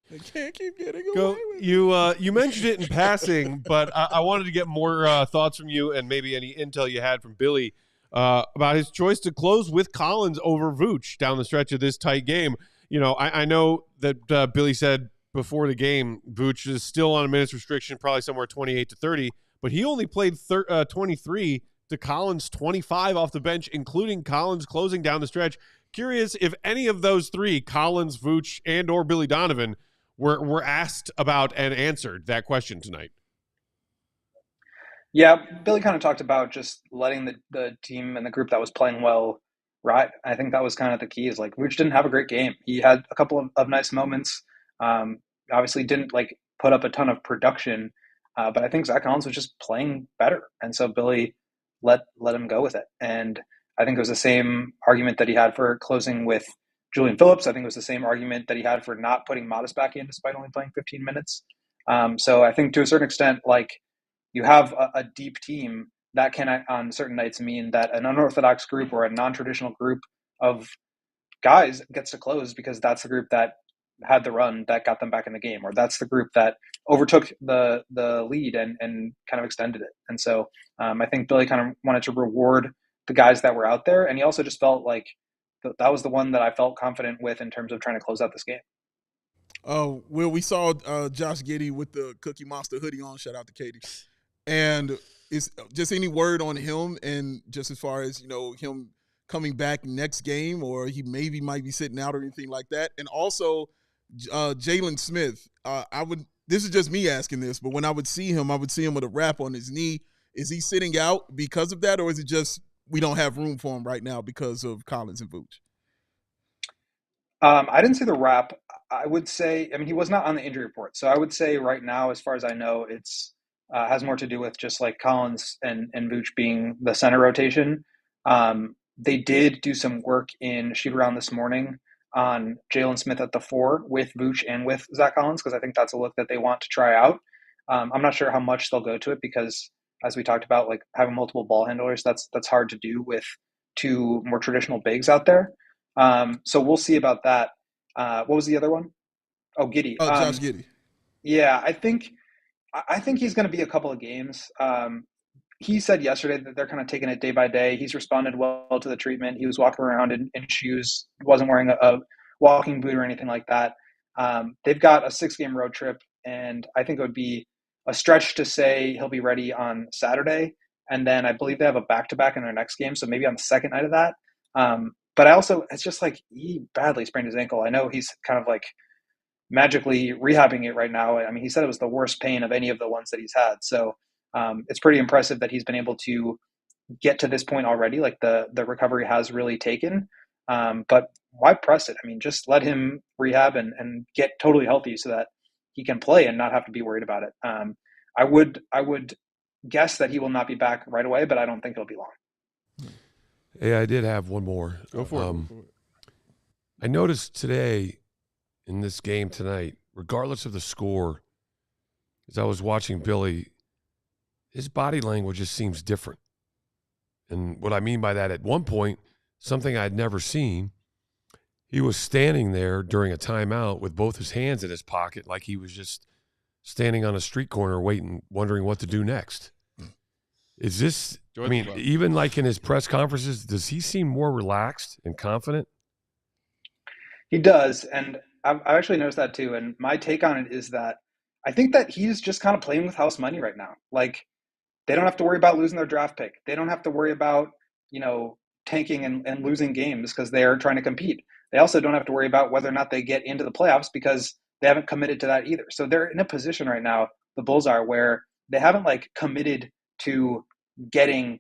They can't keep getting away with it. You mentioned it in passing, but I wanted to get more thoughts from you and maybe any intel you had from Billy about his choice to close with Collins over Vooch down the stretch of this tight game. You know, I know that Billy said before the game, Vooch is still on a minutes restriction, probably somewhere 28 to 30, but he only played 23 to Collins 25 off the bench, including Collins closing down the stretch. Curious if any of those three, Collins, Vooch, and or Billy Donovan, were asked about and answered that question tonight. Yeah, Billy kind of talked about just letting the team and the group that was playing well ride. I think that was kind of the key, is like Vooch didn't have a great game. He had a couple of nice moments. Obviously didn't like put up a ton of production, but I think Zach Collins was just playing better. And so Billy let him go with it. And I think it was the same argument that he had for closing with Julian Phillips. I think it was the same argument that he had for not putting Modest back in despite only playing 15 minutes. So I think to a certain extent, like you have a deep team that can on certain nights mean that an unorthodox group or a non-traditional group of guys gets to close because that's the group that had the run that got them back in the game, or that's the group that overtook the lead and kind of extended it. And so I think Billy kind of wanted to reward the guys that were out there. And he also just felt like that was the one that I felt confident with in terms of trying to close out this game. Oh, well, we saw Josh Giddey with the Cookie Monster hoodie on. Shout out to Katie. And is just any word on him, and just as far as, him coming back next game, or he maybe might be sitting out or anything like that. And also Jalen Smith, this is just me asking this, but when I would see him with a wrap on his knee. Is he sitting out because of that, or is it just we don't have room for him right now because of Collins and Vooch? I didn't see the wrap. I would say, he was not on the injury report. So I would say right now, as far as I know, it's has more to do with just like Collins and Vooch being the center rotation. They did do some work in shoot around this morning on Jalen Smith at the 4 with Vooch and with Zach Collins, because I think that's a look that they want to try out. I'm not sure how much they'll go to it because, as we talked about, like having multiple ball handlers, that's hard to do with two more traditional bigs out there. So we'll see about that. What was the other one? Oh, Giddey. Josh Giddey. Yeah, I think he's going to be a couple of games. He said yesterday that they're kind of taking it day by day. He's responded well to the treatment. He was walking around in shoes, wasn't wearing a walking boot or anything like that. They've got a 6-game road trip, and I think it would be a stretch to say he'll be ready on Saturday. And then I believe they have a back-to-back in their next game, so maybe on the second night of that. But it's just like he badly sprained his ankle. I know he's kind of like magically rehabbing it right now. He said it was the worst pain of any of the ones that he's had. So it's pretty impressive that he's been able to get to this point already. Like the recovery has really taken. But why press it? Just let him rehab and get totally healthy so that he can play and not have to be worried about it. I would guess that he will not be back right away, but I don't think it'll be long. Hey, I did have one more. Go for it. I noticed today in this game tonight, regardless of the score, as I was watching Billy, his body language just seems different. And what I mean by that, at one point, something I'd never seen, he was standing there during a timeout with both his hands in his pocket like he was just standing on a street corner wondering what to do next. Is this, even like in his press conferences, does he seem more relaxed and confident? He does, and I've actually noticed that too. And my take on it is that I think that he's just kind of playing with house money right now. Like, they don't have to worry about losing their draft pick. They don't have to worry about, tanking and losing games because they are trying to compete. They also don't have to worry about whether or not they get into the playoffs because they haven't committed to that either. So they're in a position right now, the Bulls are, where they haven't committed to they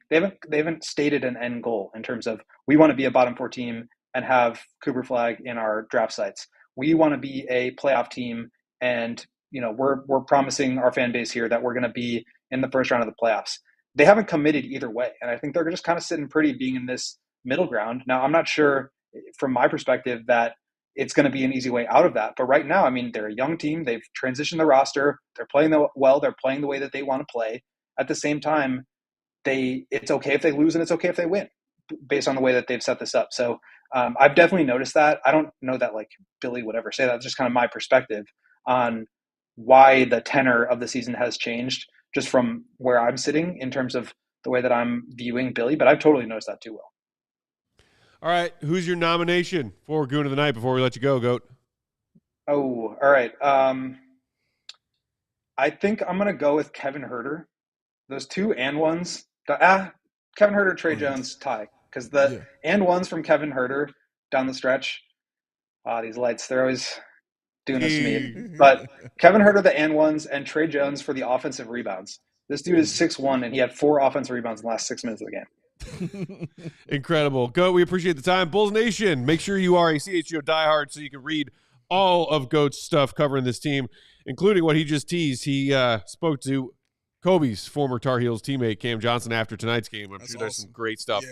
haven't stated an end goal in terms of, we want to be a bottom 4 team and have Cooper Flag in our draft sites. We want to be a playoff team, and we're promising our fan base here that we're going to be in the first round of the playoffs. They haven't committed either way, and I think they're just kind of sitting pretty, being in this middle ground. Now, I'm not sure from my perspective that it's going to be an easy way out of that, but right now, they're a young team. They've transitioned the roster. They're playing well. They're playing the way that they want to play. At the same time, it's okay if they lose and it's okay if they win, based on the way that they've set this up. So I've definitely noticed that. I don't know that Billy would ever say that. It's just kind of my perspective on why the tenor of the season has changed, just from where I'm sitting in terms of the way that I'm viewing Billy. But I've totally noticed that too, Will. All right, who's your nomination for Goon of the Night before we let you go, Goat? Oh, all right. I think I'm going to go with Kevin Huerter. Those two and ones. Kevin Huerter, Trey Jones tie. Because the and ones from Kevin Huerter down the stretch, these lights, they're always doing this to me. But Kevin Huerter, the and ones, and Trey Jones for the offensive rebounds. This dude is 6'1", and he had 4 offensive rebounds in the last 6 minutes of the game. Incredible. Goat, we appreciate the time. Bulls Nation, make sure you are a CHGO diehard so you can read all of Goat's stuff covering this team, including what he just teased. He spoke to Coby's former Tar Heels teammate, Cam Johnson, after tonight's game. I'm sure there's some great stuff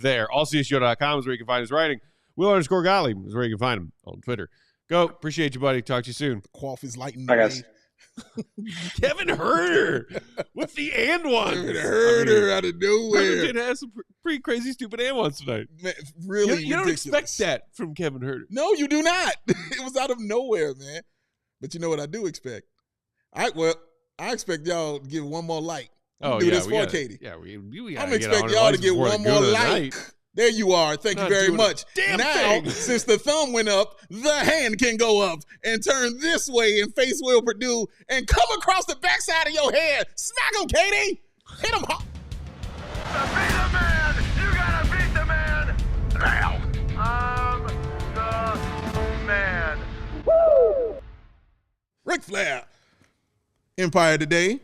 there. AllCHGO.com is where you can find his writing. Will_Gottlieb is where you can find him on Twitter. Go. Appreciate you, buddy. Talk to you soon. Quaff is lighting the way. Kevin Huerter with the and ones. Kevin Huerter out of nowhere. Kevin has some pretty crazy, stupid and ones tonight. Man, really you don't expect that from Kevin Huerter. No, you do not. It was out of nowhere, man. But you know what I do expect? I expect y'all to give one more like. Do this for Katie. Yeah, I'm expecting y'all to get one more like There you are. Thank you very much. Now, since the thumb went up, the hand can go up and turn this way and face Will Perdue and come across the backside of your head. Smack him, Katie. Hit him hard. To be the man, you gotta beat the man now. I'm the man. Woo! Ric Flair. Empire Today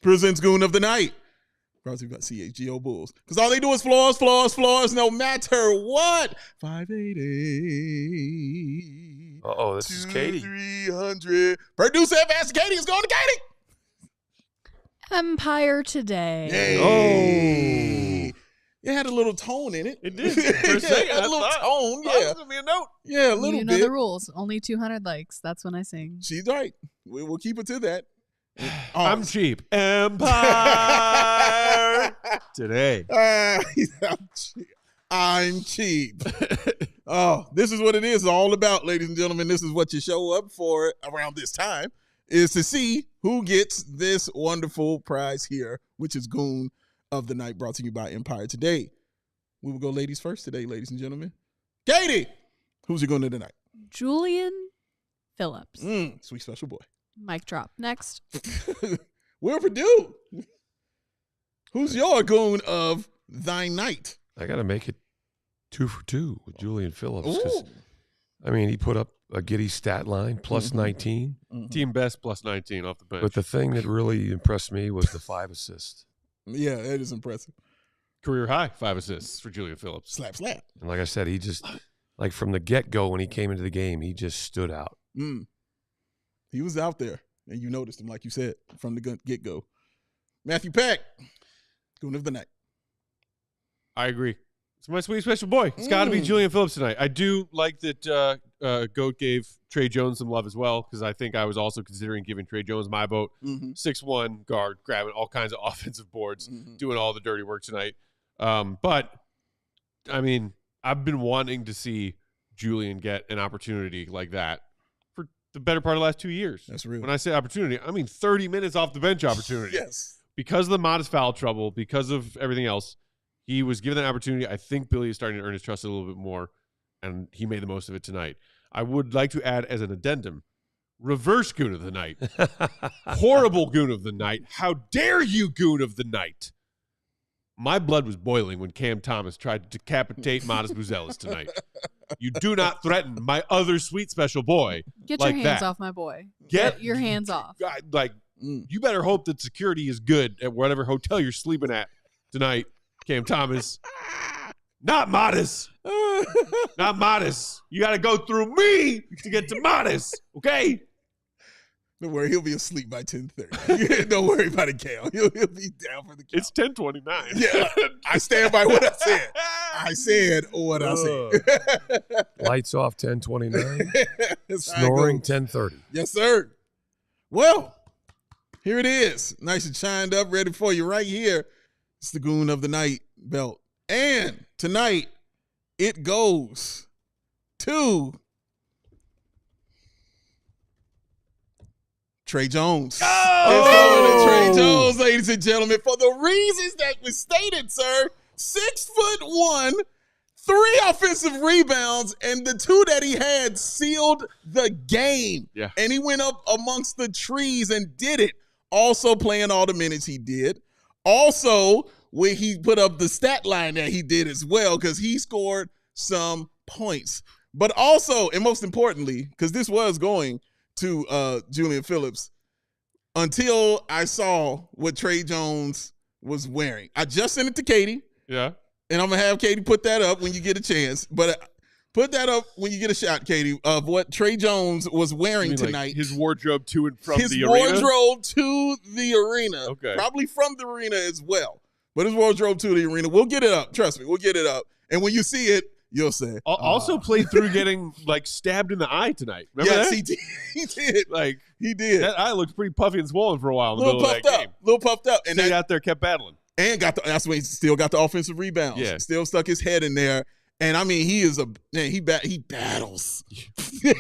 presents Goon of the Night. Brought to you by CHGO Bulls. Because all they do is floors, no matter what. 580. Uh-oh, this is Katie. 300. Perdue said Master Katie is going to Katie. Empire Today. Hey. Oh. It had a little tone in it. It did. For a second, it had a little tone. Yeah. That was me a note. Yeah, a little bit. You know the rules. Only 200 likes. That's when I sing. She's right. We'll keep it to that. I'm cheap. Empire Today. I'm cheap. Oh, this is what it is all about, ladies and gentlemen. This is what you show up for around this time, is to see who gets this wonderful prize here, which is Goon of the Night, brought to you by Empire Today. We will go ladies first today, ladies and gentlemen. Katie, who's your Goon of the Night? Julian Phillips. Sweet special boy. Mic drop. Next. Will Perdue. Who's your Goon of thy night? I got to make it 2 for 2 with Julian Phillips. Ooh. I mean, he put up a giddy stat line, plus 19. Team best plus 19 off the bench. But the thing that really impressed me was the 5 assists. Yeah, that is impressive. Career high 5 assists for Julian Phillips. Slap. And like I said, he just, like from the get-go when he came into the game, he just stood out. He was out there, and you noticed him, like you said, from the get-go. Matthew Peck, Goon of the Night. I agree. It's my sweet special boy. It's got to be Julian Phillips tonight. I do like that Goat gave Trey Jones some love as well, because I think I was also considering giving Trey Jones my vote. 6'1" guard, grabbing all kinds of offensive boards, doing all the dirty work tonight. But, I mean, I've been wanting to see Julian get an opportunity like that for the better part of the last 2 years. That's real. When I say opportunity, I mean 30 minutes off the bench opportunity. Yes. Because of the modest foul trouble, because of everything else, he was given that opportunity. I think Billy is starting to earn his trust a little bit more, and he made the most of it tonight. I would like to add as an addendum, reverse Goon of the Night. Horrible Goon of the Night. How dare you, Goon of the Night? My blood was boiling when Cam Thomas tried to decapitate Modest Buzelis tonight. You do not threaten my other sweet special boy. Get like your hands that. off my boy. Get your hands off. You better hope that security is good at whatever hotel you're sleeping at tonight, Cam Thomas. Not Modest. Not Modest. You got to go through me to get to Modest, okay? Don't worry, he'll be asleep by 10:30. Don't worry about it, Cal. He'll be down for the count. It's 10:29. Yeah, I stand by what I said. I said what I said. Lights off 10:29. Snoring 10:30. Yes, sir. Well, here it is. Nice and shined up, ready for you right here. It's the Goon of the Night belt. And tonight, it goes to Trey Jones. It's going to Trey Jones, ladies and gentlemen, for the reasons that was stated, sir. 6'1", 3 offensive rebounds, and the 2 that he had sealed the game. Yeah. And he went up amongst the trees and did it. Also playing all the minutes he did. Also, when he put up the stat line that he did as well, because he scored some points. But also, and most importantly, because this was going to Julian Phillips, until I saw what Trey Jones was wearing. I just sent it to Katie. Yeah. And I'm going to have Katie put that up when you get a chance. But put that up when you get a shot, Katie, of what Trey Jones was wearing tonight. Like his wardrobe to and from the arena? His wardrobe to the arena. Okay. Probably from the arena as well. But his wardrobe to the arena. We'll get it up. Trust me. We'll get it up. And when you see it, you'll say. Also played through getting like stabbed in the eye tonight. Remember yes, that? he did. He did. Like he did. That eye looked pretty puffy and swollen for a while in the little middle puffed of that up. game. Little puffed up. And stayed out there, kept battling. And that's when he still got the offensive rebounds. Yeah. Still stuck his head in there. And I mean, he battles.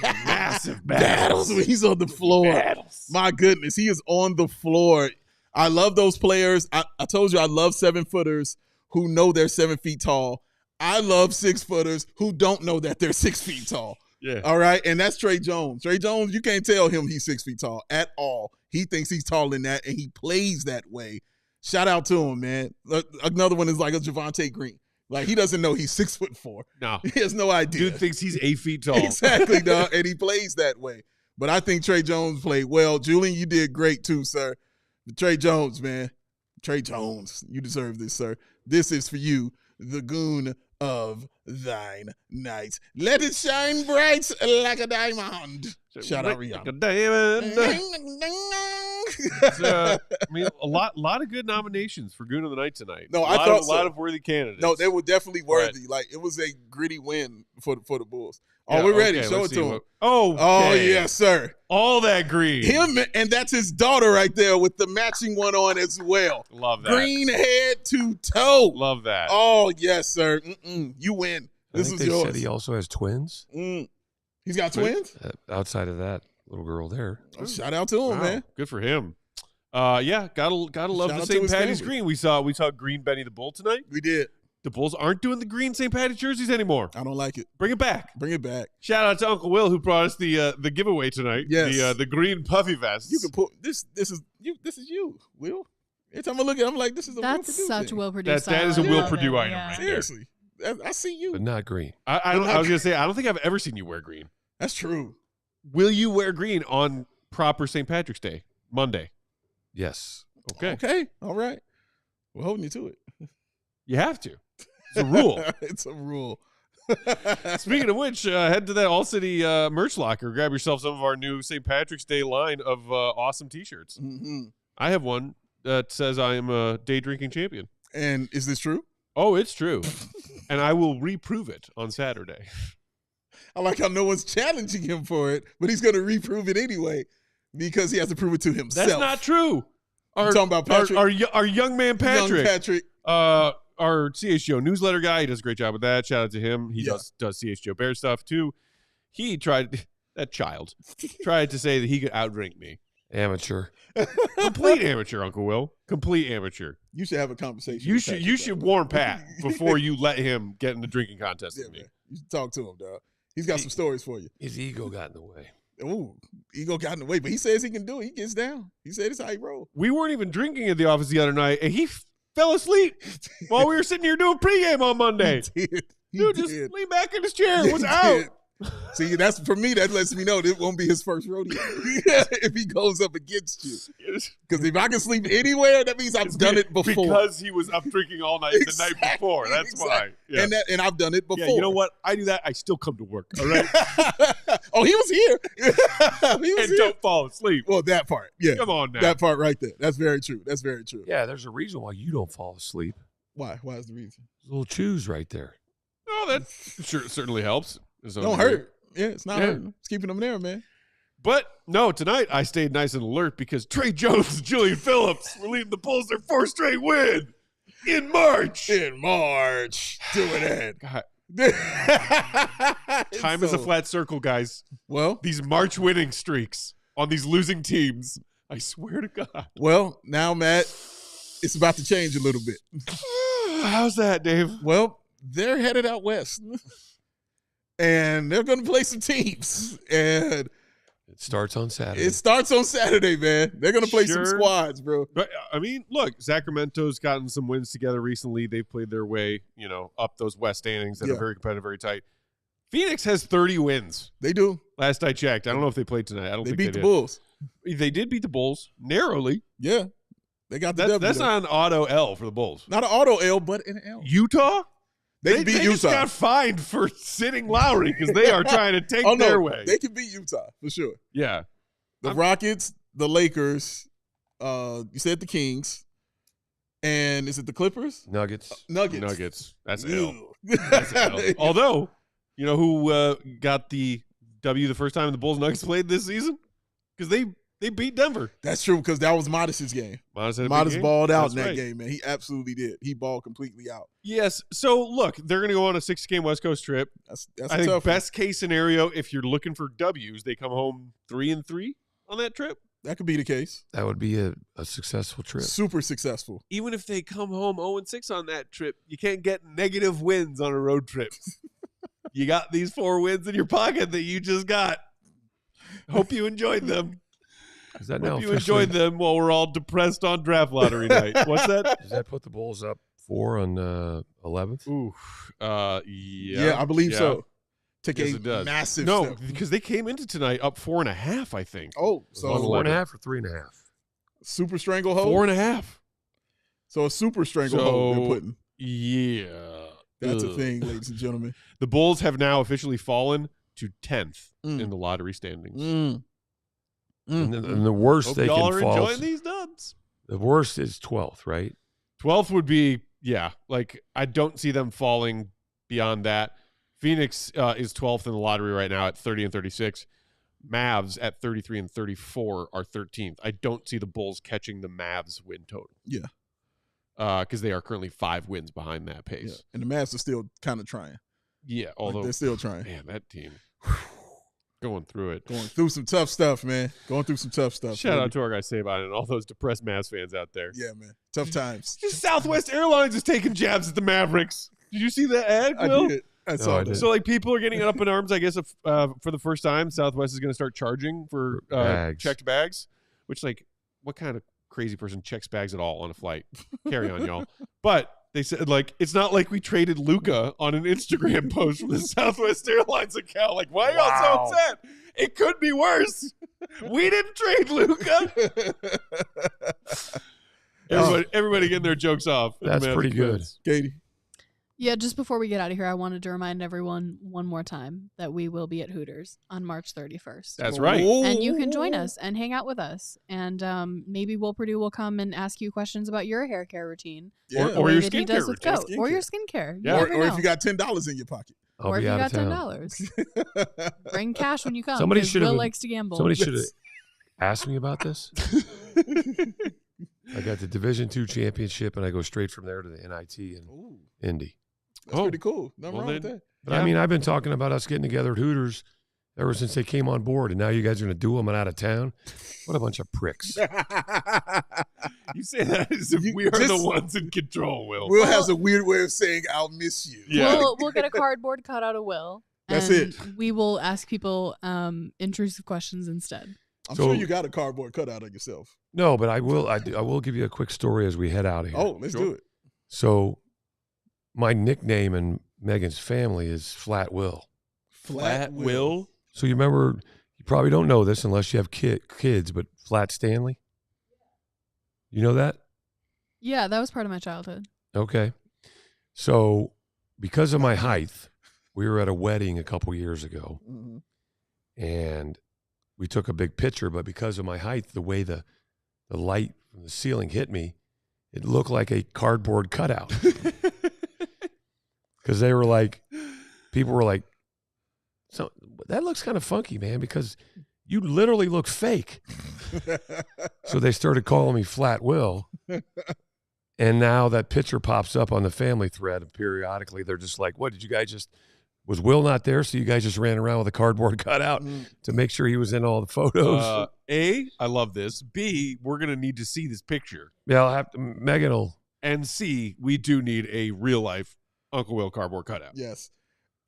Massive battles when he's on the floor. Battles. My goodness, he is on the floor. I love those players. I told you I love 7-footers who know they're 7 feet tall. I love 6-footers who don't know that they're 6 feet tall. Yeah. All right. And that's Trey Jones. Trey Jones, you can't tell him he's 6 feet tall at all. He thinks he's taller than that, and he plays that way. Shout out to him, man. Another one is like a Javonte Green. Like, he doesn't know he's 6'4". No. He has no idea. Dude thinks he's 8 feet tall. Exactly, dog. And he plays that way. But I think Trey Jones played well. Julian, you did great too, sir. But Trey Jones, man. Trey Jones, you deserve this, sir. This is for you, the goon of thine night. Let it shine bright like a diamond. Shout out Rihanna. Like a diamond. I mean, a lot of good nominations for Goon of the Night tonight. No, I thought thought so. a lot of worthy candidates. No, they were definitely worthy. Like, it was a gritty win for the Bulls. Oh, we're ready. Show it to him. Oh, yes, sir. All that green. Him, and that's his daughter right there with the matching one on as well. Love that. Green head to toe. Love that. Oh, yes, sir. You win. I think they said he also has twins. He's got twins? Outside of that little girl there. Oh, shout out to him, man. Good for him. Yeah, gotta love Shout the out to St. his Patty's family. green. We saw Green Benny the Bull tonight. We did. The Bulls aren't doing the green St. Patty's jerseys anymore. I don't like it. Bring it back. Bring it back. Shout out to Uncle Will who brought us the giveaway tonight. Yes. The green puffy vests. You can put this is you, Will. Every time I look at it, I'm like, this is a Will Perdue That's such thing. Will Perdue. that is a Will Perdue item right there. Seriously. I see you. But not green. I was gonna say I don't think I've ever seen you wear green. That's true. Will you wear green on proper St. Patrick's Day, Monday? Yes. Okay. Okay. All right. We're holding you to it. You have to. It's a rule. It's a rule. Speaking of which, head to that ALLCITY merch locker. Grab yourself some of our new St. Patrick's Day line of awesome T-shirts. Mm-hmm. I have one that says I am a day drinking champion. And is this true? Oh, it's true. And I will reprove it on Saturday. I like how no one's challenging him for it, but he's going to reprove it anyway because he has to prove it to himself. That's not true. Talking about Patrick? Our young man Patrick. Young Patrick. Our CHGO newsletter guy, he does a great job with that. Shout out to him. He does CHGO Bear stuff too. He tried to say that he could outdrink me. Amateur. Complete amateur, Uncle Will. Complete amateur. You should have a conversation. You should warn Pat before you let him get in the drinking contest with me. Man. You should talk to him, dog. He's got some stories for you. His ego got in the way. Ooh, ego got in the way, but he says he can do it. He gets down. He said it's how he roll. We weren't even drinking at the office the other night, and he fell asleep while we were sitting here doing pregame on Monday. He did. Dude, just lean back in his chair. It was He out. did. See, that's for me. That lets me know this won't be his first rodeo if he goes up against you. Because if I can sleep anywhere, that means I've done it before. Because he was up drinking all night the night before. That's why. Yeah. And I've done it before. Yeah, you know what? I do that. I still come to work. All right. Oh, he was here. He was And here. don't fall asleep. Well, that part. Yeah. Come on now. That part right there. That's very true. That's very true. Yeah, there's a reason why you don't fall asleep. Why? Why is the reason? Little chews right there. Oh, that certainly helps. Don't hurt. Yeah, it's not hurting. It's keeping them there, man. But no, tonight I stayed nice and alert because Trey Jones and Julian Phillips were leading the Bulls their 4th straight win in March. In March. Doing it. God. Time is a flat circle, guys. Well, These March winning streaks on these losing teams, I swear to God. well, now, Matt, it's about to change a little bit. How's that, Dave? Well, they're headed out west. And they're going to play some teams. And It starts on Saturday. it starts on Saturday, man. They're going to play some Sure. squads, bro. But I mean, look, Sacramento's gotten some wins together recently. They've played their way, up those West standings that are very competitive, very tight. Phoenix has 30 wins. They do. Last I checked. I don't know if they played tonight. I don't They think beat they the did. Bulls. They did beat the Bulls narrowly. Yeah. They got the W. That's though. not an auto L for the Bulls. Not an auto L, but an L. Utah? They beat They just Utah. got fined for sitting Lowry because they are trying to take Oh, no. their way. They can beat Utah, for sure. Yeah. The Rockets, the Lakers, you said the Kings, and is it the Clippers? Nuggets. Nuggets. That's an L. Ew. That's an L. Although, you know who got the W the first time the Bulls Nuggets played this season? Because they beat Denver. That's true, because that was Modest's game. Modest had a big Modest game. balled out That's in that right. game, man. He absolutely did. He balled completely out. Yes. So, look, they're going to go on a 6-game West Coast trip. That's I a think tough one. best case scenario, if you're looking for W's, they come home 3-3 on that trip. That could be the case. That would be a successful trip. Super successful. Even if they come home 0-6 on that trip, you can't get negative wins on a road trip. You got these 4 wins in your pocket that you just got. Hope you enjoyed them. Is that Hope now you enjoyed them while we're all depressed on draft lottery night. What's that? Does that put the Bulls up 4 on 11th? Ooh, Yeah, I believe so. Took Yes, a it does. massive No, step. because they came into tonight up 4.5, I think. Oh, So so 4.5 or 3.5? super stranglehold? 4.5. So a super stranglehold they're So, putting. yeah. That's a Ugh. thing, ladies and gentlemen. The Bulls have now officially fallen to 10th Mm. in the lottery standings. And the worst Hope they y'all can are fall. enjoying these dubs. The worst is 12th, right? 12th would be, like I don't see them falling beyond that. Phoenix is 12th in the lottery right now at 30 and 36. Mavs at 33 and 34 are 13th. I don't see the Bulls catching the Mavs win total. Yeah. Because they are currently 5 wins behind that Yeah. pace. And the Mavs are still kind of trying. Yeah, Like, although they're still trying. man, that team going through it. Going through some tough stuff, man. Going through some tough stuff. Shout baby. out to our guy Sabine and all those depressed Mavs fans out there. Yeah, man. Tough times. Just Southwest Airlines is taking jabs at the Mavericks. Did you see that ad, I Will? did. I No, saw I that. didn't. So, like, people are getting up in arms, I guess, for the first time. Southwest is going to start charging for Bags. checked bags, which, like, what kind of crazy person checks bags at all on a flight? Carry on, y'all. But they said, like, it's not like we traded Luca on an Instagram post from the Southwest Airlines account. Like, why are y'all Wow. so upset? It could be worse. We didn't trade Luca. Everybody getting their jokes off. That's Man, pretty good. Katie. Yeah, just before we get out of here, I wanted to remind everyone one more time that we will be at Hooters on March 31st. That's right. And you can join us and hang out with us. And maybe Will Perdue will come and ask you questions about your hair care routine. Yeah. Or the your way that he skincare does with routine. Goat, or your skincare. Yeah. You Or, never or know. if you got $10 in your pocket. I'll or if be you out got of town. $10. Bring cash when you come. Somebody 'cause should have Will been- likes to gamble. Somebody should have asked me about this. I got the Division II championship, and I go straight from there to the NIT in Ooh, Indy. that's pretty cool. Nothing Well, wrong with then- that. But Yeah. I mean, I've been talking about us getting together at Hooters ever since they came on board, and now you guys are going to do them and out of town. What a bunch of pricks! You say that as if You we are just- the ones in control, Will. Will has a weird way of saying, I'll miss you. Yeah. We'll get a cardboard cutout of Will. That's and it. We will ask people intrusive questions instead. I'm So- sure you got a cardboard cutout of yourself. No, but I will give you a quick story as we head out of here. Oh, let's do it. So my nickname in Megan's family is Flat Will. Flat Will. So you remember, you probably don't know this unless you have kids, but Flat Stanley? You know that? Yeah, that was part of my childhood. Okay. So because of my height, we were at a wedding a couple years ago, Mhm. and we took a big picture, but because of my height, the way the light from the ceiling hit me, it looked like a cardboard cutout. Because they were like, people were like, so that looks kind of funky, man, because you literally look fake. So they started calling me Flat Will. And now that picture pops up on the family thread, and periodically they're just like, what, did you guys just, was Will not there? So you guys just ran around with a cardboard cutout to make sure he was in all the photos? A, I love this. B, we're going to need to see this picture. Yeah, I'll have to, Megan will. And C, we do need a real life Uncle Will cardboard cutout. Yes.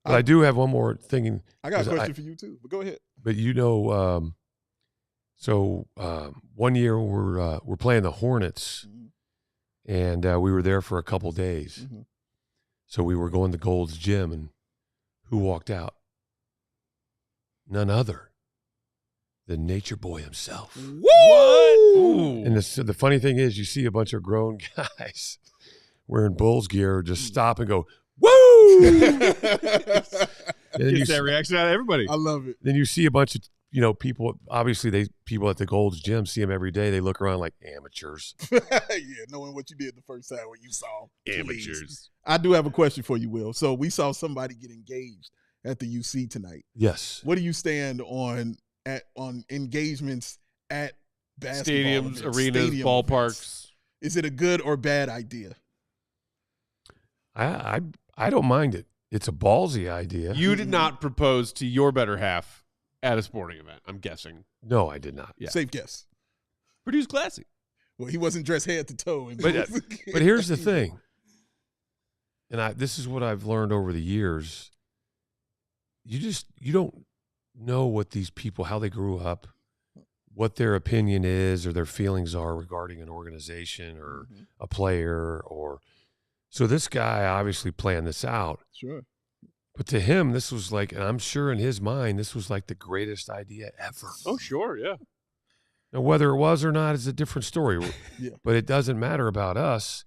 But I do have one more thing. I got a 'cause question for you, too. But go ahead. But you know, one year we're playing the Hornets, and we were there for a couple days. Mhm. So we were going to Gold's Gym, and who walked out? None other than Nature Boy himself. What? Ooh. And the funny thing is, you see a bunch of grown guys wearing Bulls gear just stop and go, woo! And then Gets that reaction out of everybody. I love it. then you see a bunch of people. Obviously, people at the Gold's Gym see them every day. They look around like amateurs. Yeah, knowing what you did the first time when you saw him. Amateurs. Please. I do have a question for you, Will. So we saw somebody get engaged at the UC tonight. Yes. What do you stand on engagements at basketball Stadiums, events, arenas, stadium ballparks. events? Is it a good or bad idea? I don't mind it. It's a ballsy idea. You did not propose to your better half at a sporting event, I'm guessing. No, I did not. Yeah. Safe guess. Perdue's classy. Well, he wasn't dressed head to toe. But here's the thing, and this is what I've learned over the years. You don't know what these people, how they grew up, what their opinion is or their feelings are regarding an organization or a player. So this guy obviously planned this out. Sure. But to him, this was like, and I'm sure in his mind, this was like the greatest idea ever. Oh, sure, yeah. Now, whether it was or not is a different story. Yeah. But it doesn't matter about us.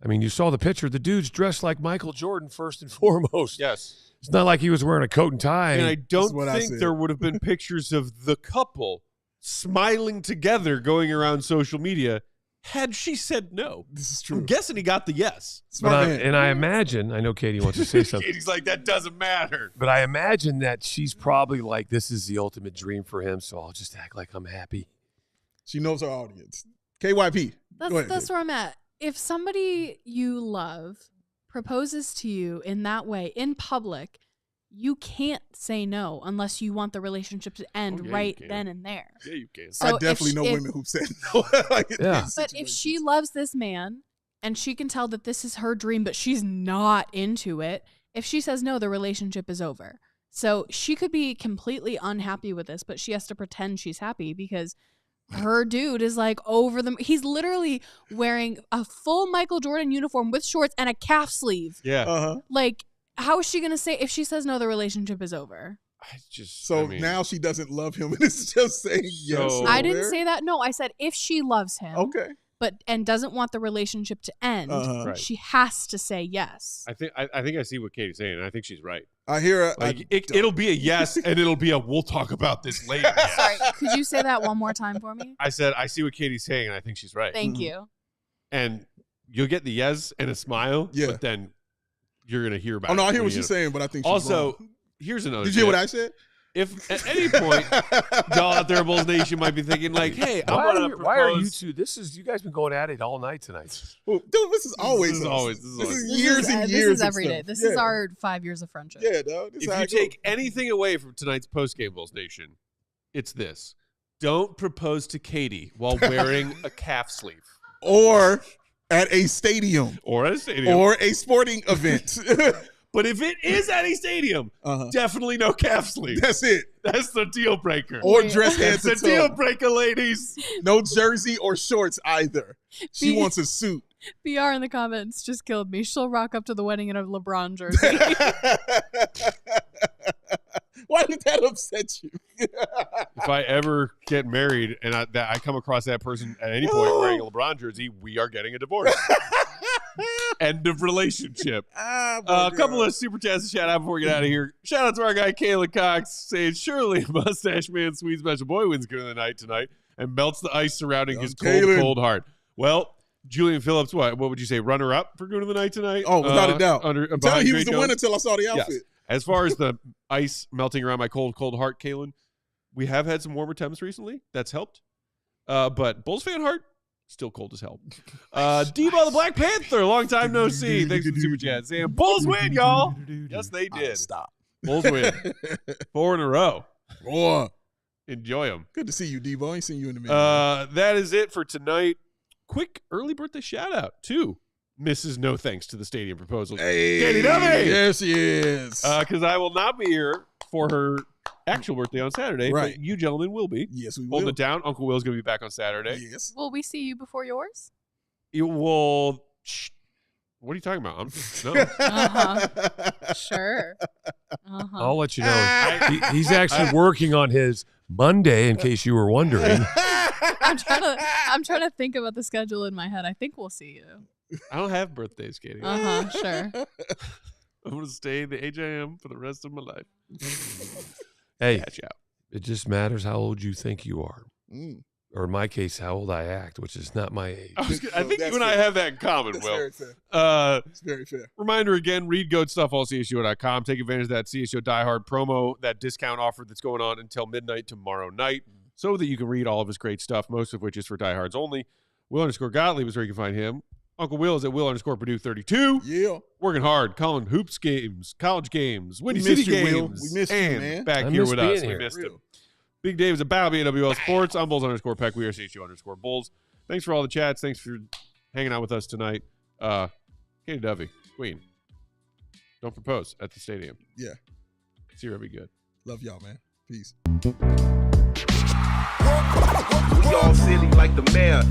I mean, you saw the picture. The dude's dressed like Michael Jordan first and foremost. Yes. It's not like he was wearing a coat and tie. And I don't think there would have been pictures of the couple smiling together going around social media had she said no. This is true. I'm guessing he got the yes. I imagine, I know Katie wants to say something. Katie's like, that doesn't matter. But I imagine that she's probably like, this is the ultimate dream for him, so I'll just act like I'm happy. She knows her audience. KYP. That's where I'm at. If somebody you love proposes to you in that way, in public, you can't say no unless you want the relationship to end then and there. Yeah, you can. So I definitely know women who've said no. But if she loves this man and she can tell that this is her dream, but she's not into it, if she says no, the relationship is over. So she could be completely unhappy with this, but she has to pretend she's happy because her dude is like he's literally wearing a full Michael Jordan uniform with shorts and a calf sleeve. Yeah. Like, how is she going to say, if she says no, the relationship is over? Now she doesn't love him and it's just saying yes. I didn't say that. No, I said if she loves him. Okay. And doesn't want the relationship to end, Right. she has to say yes. I think I see what Katie's saying, and I think she's right. I hear it'll be a yes, and it'll be a we'll talk about this later. Yes. Sorry, could you say that one more time for me? I said I see what Katie's saying, and I think she's right. Thank you. And you'll get the yes and a smile, but then you're gonna hear about it. Oh, no, I hear what you're saying, but I think she's also wrong. Here's another. Did you hear what I said? If at any point y'all out there, Bulls Nation, might be thinking like, "Hey, why are you two? You guys been going at it all night tonight." Well, dude, this is always this is years and years. This is every day. This is our 5 years of friendship. Yeah, dog. If you take anything away from tonight's postgame, Bulls Nation, it's this: don't propose to Katie while wearing a calf sleeve, or at a stadium, or a sporting event. But if it is at a stadium, definitely no calf sleeve. That's it. That's the deal breaker. Or dress head to toe. That's the deal breaker, ladies. No jersey or shorts either. She wants a suit. BR in the comments just killed me. She'll rock up to the wedding in a LeBron jersey. Why did that upset you? If I ever get married and I come across that person at any point wearing a LeBron jersey, we are getting a divorce. End of relationship. A couple of super chats to shout out before we get out of here. Shout out to our guy Kayla Cox saying, surely Mustache Man Sweet Special Boy wins Goon of the Night tonight and melts the ice surrounding his cold heart. Well, Julian Phillips, what would you say, runner-up for Goon of the Night tonight? Oh, without a doubt. I'm telling you, he was the winner until I saw the outfit. Yes. As far as the ice melting around my cold heart, Kaylin, we have had some warmer temps recently. That's helped. But Bulls fan heart, still cold as hell. D-Ball the Black Panther, long time no see. Thanks for the super chat. Saying, Bulls win, y'all. Yes, they did. Stop. Bulls win. 4 in a row. Boy. Enjoy them. Good to see you, D-Ball. I ain't seen you in a minute. That is it for tonight. Quick early birthday shout out to Mrs. No Thanks to the Stadium proposal. Hey, Katie Dovey! Yes, she is. Because I will not be here for her actual birthday on Saturday, right. But you gentlemen will be. Yes, we will. Holding it down. Uncle Will's going to be back on Saturday. Yes. Will we see you before yours? You will. What are you talking about? No. Sure. I'll let you know. He's actually working on his Monday, in case you were wondering. I'm trying to think about the schedule in my head. I think we'll see you. I don't have birthdays, Katie. Sure. I'm going to stay in the age I am for the rest of my life. Hey, catch out. It just matters how old you think you are. Mm. Or in my case, how old I act, which is not my age. I think you and I have that in common, that's Will. Very fair. It's very fair. Reminder again, read Goat Stuff, allchgo.com. Take advantage of that CHGO Die Hard promo, that discount offer that's going on until midnight tomorrow night, so that you can read all of his great stuff, most of which is for diehards only. Will_Gottlieb is where you can find him. Uncle Will is at Will_Perdue 32. Yeah. Working hard, calling hoops games, college games, Windy We City missed you, games. Will. We missed you, and man. back I here miss with being us. here. We missed him. Big Dave is a battle BWL Sports. I'm Bulls_Peck. We are CHGO_Bulls. Thanks for all the chats. Thanks for hanging out with us tonight. Katie Dovey, Queen. Don't propose at the stadium. Yeah. See you, be good. Love y'all, man. Peace. We all silly like the mayor.